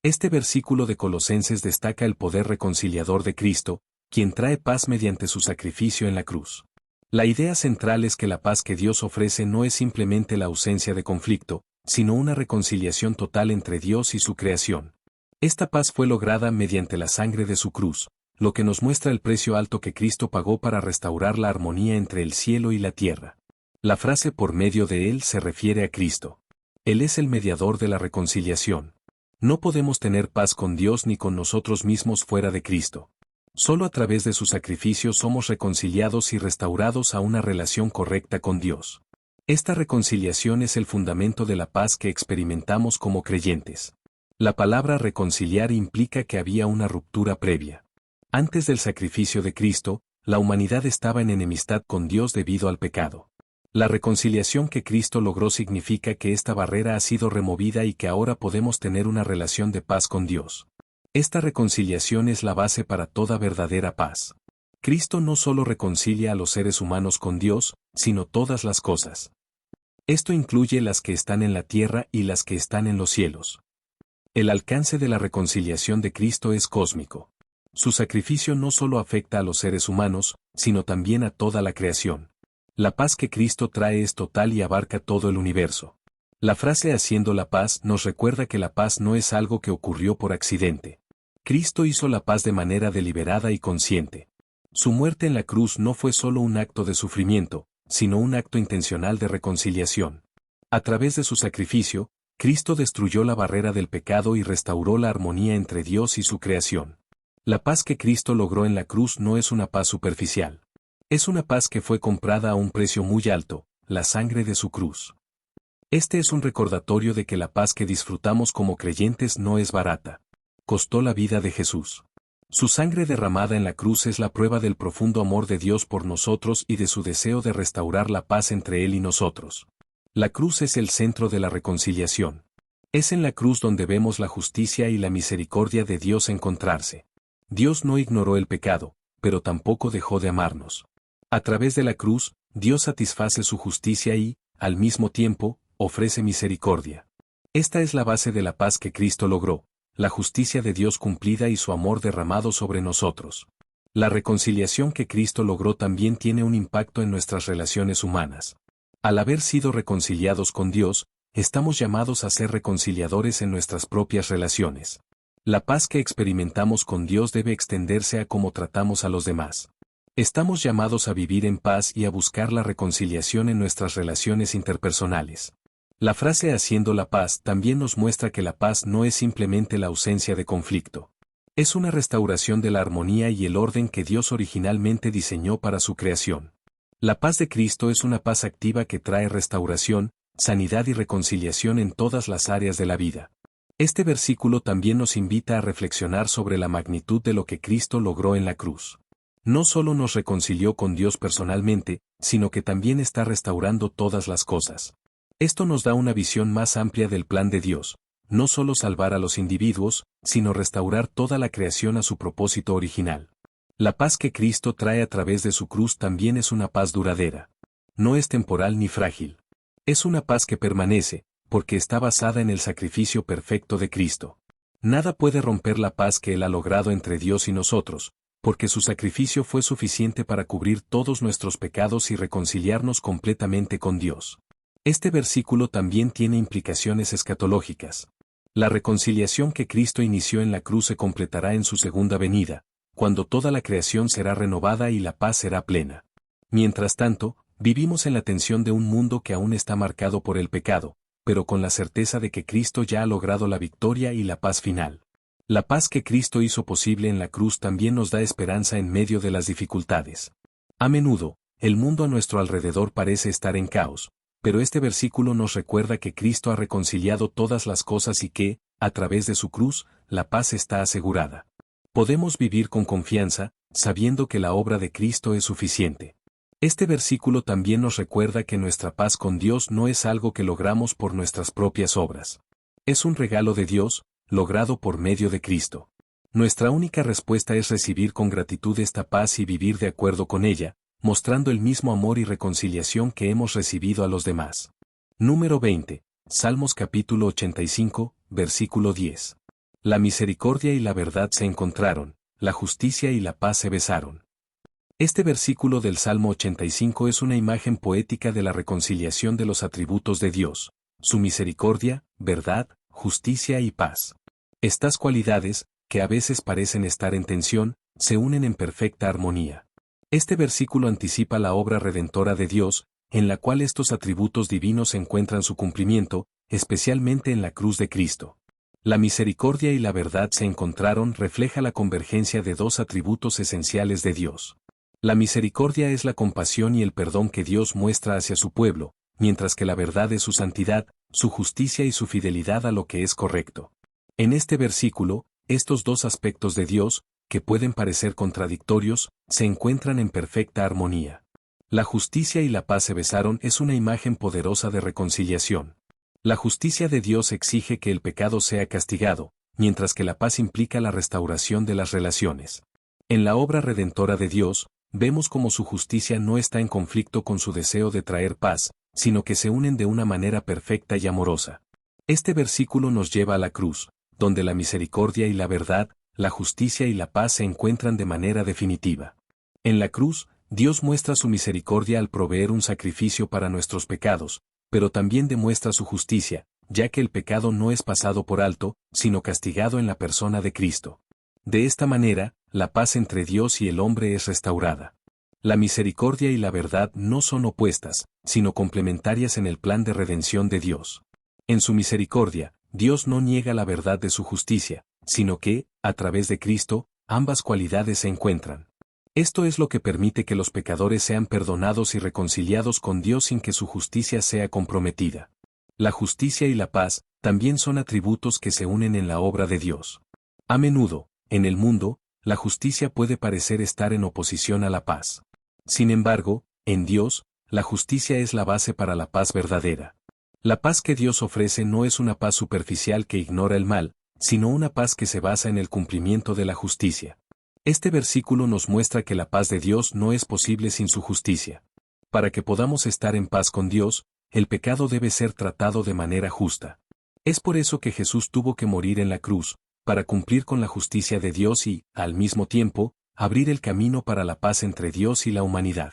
Este versículo de Colosenses destaca el poder reconciliador de Cristo, quien trae paz mediante su sacrificio en la cruz. La idea central es que la paz que Dios ofrece no es simplemente la ausencia de conflicto, sino una reconciliación total entre Dios y su creación. Esta paz fue lograda mediante la sangre de su cruz, lo que nos muestra el precio alto que Cristo pagó para restaurar la armonía entre el cielo y la tierra. La frase por medio de él se refiere a Cristo. Él es el mediador de la reconciliación. No podemos tener paz con Dios ni con nosotros mismos fuera de Cristo. Solo a través de su sacrificio somos reconciliados y restaurados a una relación correcta con Dios. Esta reconciliación es el fundamento de la paz que experimentamos como creyentes. La palabra reconciliar implica que había una ruptura previa. Antes del sacrificio de Cristo, la humanidad estaba en enemistad con Dios debido al pecado. La reconciliación que Cristo logró significa que esta barrera ha sido removida y que ahora podemos tener una relación de paz con Dios. Esta reconciliación es la base para toda verdadera paz. Cristo no solo reconcilia a los seres humanos con Dios, sino todas las cosas. Esto incluye las que están en la tierra y las que están en los cielos. El alcance de la reconciliación de Cristo es cósmico. Su sacrificio no solo afecta a los seres humanos, sino también a toda la creación. La paz que Cristo trae es total y abarca todo el universo. La frase haciendo la paz nos recuerda que la paz no es algo que ocurrió por accidente. Cristo hizo la paz de manera deliberada y consciente. Su muerte en la cruz no fue solo un acto de sufrimiento, sino un acto intencional de reconciliación. A través de su sacrificio, Cristo destruyó la barrera del pecado y restauró la armonía entre Dios y su creación. La paz que Cristo logró en la cruz no es una paz superficial. Es una paz que fue comprada a un precio muy alto, la sangre de su cruz. Este es un recordatorio de que la paz que disfrutamos como creyentes no es barata. Costó la vida de Jesús. Su sangre derramada en la cruz es la prueba del profundo amor de Dios por nosotros y de su deseo de restaurar la paz entre Él y nosotros. La cruz es el centro de la reconciliación. Es en la cruz donde vemos la justicia y la misericordia de Dios encontrarse. Dios no ignoró el pecado, pero tampoco dejó de amarnos. A través de la cruz, Dios satisface su justicia y, al mismo tiempo, ofrece misericordia. Esta es la base de la paz que Cristo logró, la justicia de Dios cumplida y su amor derramado sobre nosotros. La reconciliación que Cristo logró también tiene un impacto en nuestras relaciones humanas. Al haber sido reconciliados con Dios, estamos llamados a ser reconciliadores en nuestras propias relaciones. La paz que experimentamos con Dios debe extenderse a cómo tratamos a los demás. Estamos llamados a vivir en paz y a buscar la reconciliación en nuestras relaciones interpersonales. La frase haciendo la paz también nos muestra que la paz no es simplemente la ausencia de conflicto. Es una restauración de la armonía y el orden que Dios originalmente diseñó para su creación. La paz de Cristo es una paz activa que trae restauración, sanidad y reconciliación en todas las áreas de la vida. Este versículo también nos invita a reflexionar sobre la magnitud de lo que Cristo logró en la cruz. No solo nos reconcilió con Dios personalmente, sino que también está restaurando todas las cosas. Esto nos da una visión más amplia del plan de Dios, no solo salvar a los individuos, sino restaurar toda la creación a su propósito original. La paz que Cristo trae a través de su cruz también es una paz duradera. No es temporal ni frágil. Es una paz que permanece, porque está basada en el sacrificio perfecto de Cristo. Nada puede romper la paz que Él ha logrado entre Dios y nosotros, porque su sacrificio fue suficiente para cubrir todos nuestros pecados y reconciliarnos completamente con Dios. Este versículo también tiene implicaciones escatológicas. La reconciliación que Cristo inició en la cruz se completará en su segunda venida, cuando toda la creación será renovada y la paz será plena. Mientras tanto, vivimos en la tensión de un mundo que aún está marcado por el pecado, pero con la certeza de que Cristo ya ha logrado la victoria y la paz final. La paz que Cristo hizo posible en la cruz también nos da esperanza en medio de las dificultades. A menudo, el mundo a nuestro alrededor parece estar en caos, pero este versículo nos recuerda que Cristo ha reconciliado todas las cosas y que, a través de su cruz, la paz está asegurada. Podemos vivir con confianza, sabiendo que la obra de Cristo es suficiente. Este versículo también nos recuerda que nuestra paz con Dios no es algo que logramos por nuestras propias obras. Es un regalo de Dios, logrado por medio de Cristo. Nuestra única respuesta es recibir con gratitud esta paz y vivir de acuerdo con ella, mostrando el mismo amor y reconciliación que hemos recibido a los demás. Número 20. Salmos capítulo 85, versículo 10. La misericordia y la verdad se encontraron, la justicia y la paz se besaron. Este versículo del Salmo 85 es una imagen poética de la reconciliación de los atributos de Dios, su misericordia, verdad, justicia y paz. Estas cualidades, que a veces parecen estar en tensión, se unen en perfecta armonía. Este versículo anticipa la obra redentora de Dios, en la cual estos atributos divinos encuentran su cumplimiento, especialmente en la cruz de Cristo. La misericordia y la verdad se encontraron refleja la convergencia de dos atributos esenciales de Dios. La misericordia es la compasión y el perdón que Dios muestra hacia su pueblo, mientras que la verdad es su santidad, su justicia y su fidelidad a lo que es correcto. En este versículo, estos dos aspectos de Dios, que pueden parecer contradictorios, se encuentran en perfecta armonía. La justicia y la paz se besaron es una imagen poderosa de reconciliación. La justicia de Dios exige que el pecado sea castigado, mientras que la paz implica la restauración de las relaciones. En la obra redentora de Dios, vemos cómo su justicia no está en conflicto con su deseo de traer paz, sino que se unen de una manera perfecta y amorosa. Este versículo nos lleva a la cruz, donde la misericordia y la verdad, la justicia y la paz se encuentran de manera definitiva. En la cruz, Dios muestra su misericordia al proveer un sacrificio para nuestros pecados, pero también demuestra su justicia, ya que el pecado no es pasado por alto, sino castigado en la persona de Cristo. De esta manera, la paz entre Dios y el hombre es restaurada. La misericordia y la verdad no son opuestas, sino complementarias en el plan de redención de Dios. En su misericordia, Dios no niega la verdad de su justicia, sino que, a través de Cristo, ambas cualidades se encuentran. Esto es lo que permite que los pecadores sean perdonados y reconciliados con Dios sin que su justicia sea comprometida. La justicia y la paz también son atributos que se unen en la obra de Dios. A menudo, en el mundo, la justicia puede parecer estar en oposición a la paz. Sin embargo, en Dios, la justicia es la base para la paz verdadera. La paz que Dios ofrece no es una paz superficial que ignora el mal, sino una paz que se basa en el cumplimiento de la justicia. Este versículo nos muestra que la paz de Dios no es posible sin su justicia. Para que podamos estar en paz con Dios, el pecado debe ser tratado de manera justa. Es por eso que Jesús tuvo que morir en la cruz, para cumplir con la justicia de Dios y, al mismo tiempo, abrir el camino para la paz entre Dios y la humanidad.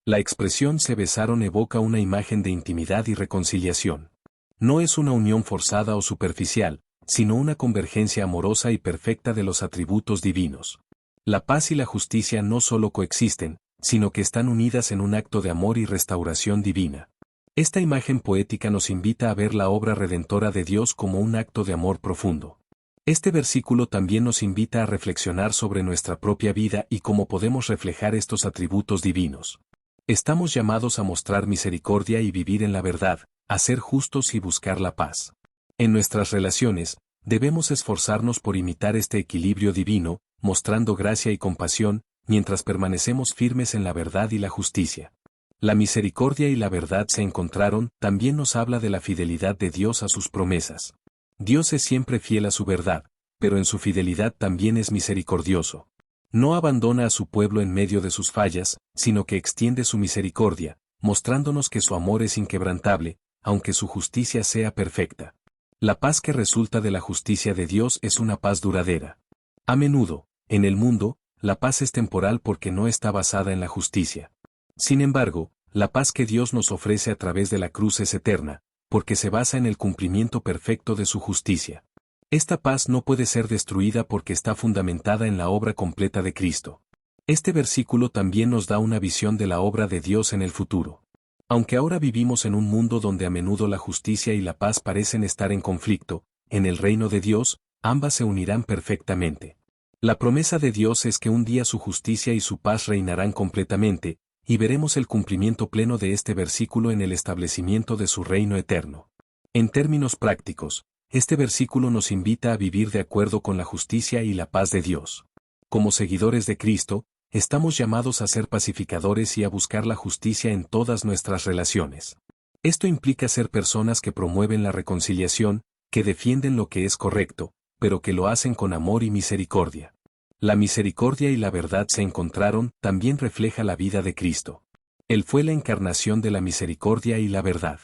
La expresión se besaron evoca una imagen de intimidad y reconciliación. No es una unión forzada o superficial, sino una convergencia amorosa y perfecta de los atributos divinos. La paz y la justicia no solo coexisten, sino que están unidas en un acto de amor y restauración divina. Esta imagen poética nos invita a ver la obra redentora de Dios como un acto de amor profundo. Este versículo también nos invita a reflexionar sobre nuestra propia vida y cómo podemos reflejar estos atributos divinos. Estamos llamados a mostrar misericordia y vivir en la verdad, a ser justos y buscar la paz. En nuestras relaciones, debemos esforzarnos por imitar este equilibrio divino, mostrando gracia y compasión, mientras permanecemos firmes en la verdad y la justicia. La misericordia y la verdad se encontraron, también nos habla de la fidelidad de Dios a sus promesas. Dios es siempre fiel a su verdad, pero en su fidelidad también es misericordioso. No abandona a su pueblo en medio de sus fallas, sino que extiende su misericordia, mostrándonos que su amor es inquebrantable, aunque su justicia sea perfecta. La paz que resulta de la justicia de Dios es una paz duradera. A menudo, en el mundo, la paz es temporal porque no está basada en la justicia. Sin embargo, la paz que Dios nos ofrece a través de la cruz es eterna, porque se basa en el cumplimiento perfecto de su justicia. Esta paz no puede ser destruida porque está fundamentada en la obra completa de Cristo. Este versículo también nos da una visión de la obra de Dios en el futuro. Aunque ahora vivimos en un mundo donde a menudo la justicia y la paz parecen estar en conflicto, en el reino de Dios, ambas se unirán perfectamente. La promesa de Dios es que un día su justicia y su paz reinarán completamente, y veremos el cumplimiento pleno de este versículo en el establecimiento de su reino eterno. En términos prácticos, este versículo nos invita a vivir de acuerdo con la justicia y la paz de Dios. Como seguidores de Cristo, estamos llamados a ser pacificadores y a buscar la justicia en todas nuestras relaciones. Esto implica ser personas que promueven la reconciliación, que defienden lo que es correcto, pero que lo hacen con amor y misericordia. La misericordia y la verdad se encontraron, también refleja la vida de Cristo. Él fue la encarnación de la misericordia y la verdad.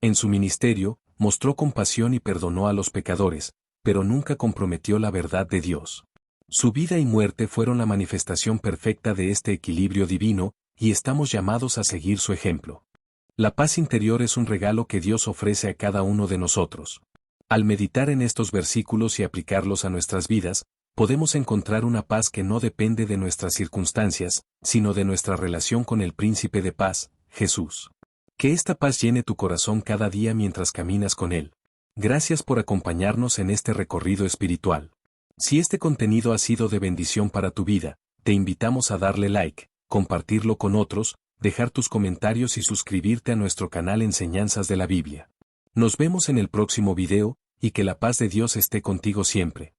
En su ministerio, mostró compasión y perdonó a los pecadores, pero nunca comprometió la verdad de Dios. Su vida y muerte fueron la manifestación perfecta de este equilibrio divino, y estamos llamados a seguir su ejemplo. La paz interior es un regalo que Dios ofrece a cada uno de nosotros. Al meditar en estos versículos y aplicarlos a nuestras vidas, podemos encontrar una paz que no depende de nuestras circunstancias, sino de nuestra relación con el Príncipe de Paz, Jesús. Que esta paz llene tu corazón cada día mientras caminas con Él. Gracias por acompañarnos en este recorrido espiritual. Si este contenido ha sido de bendición para tu vida, te invitamos a darle like, compartirlo con otros, dejar tus comentarios y suscribirte a nuestro canal Enseñanzas de la Biblia. Nos vemos en el próximo video, y que la paz de Dios esté contigo siempre.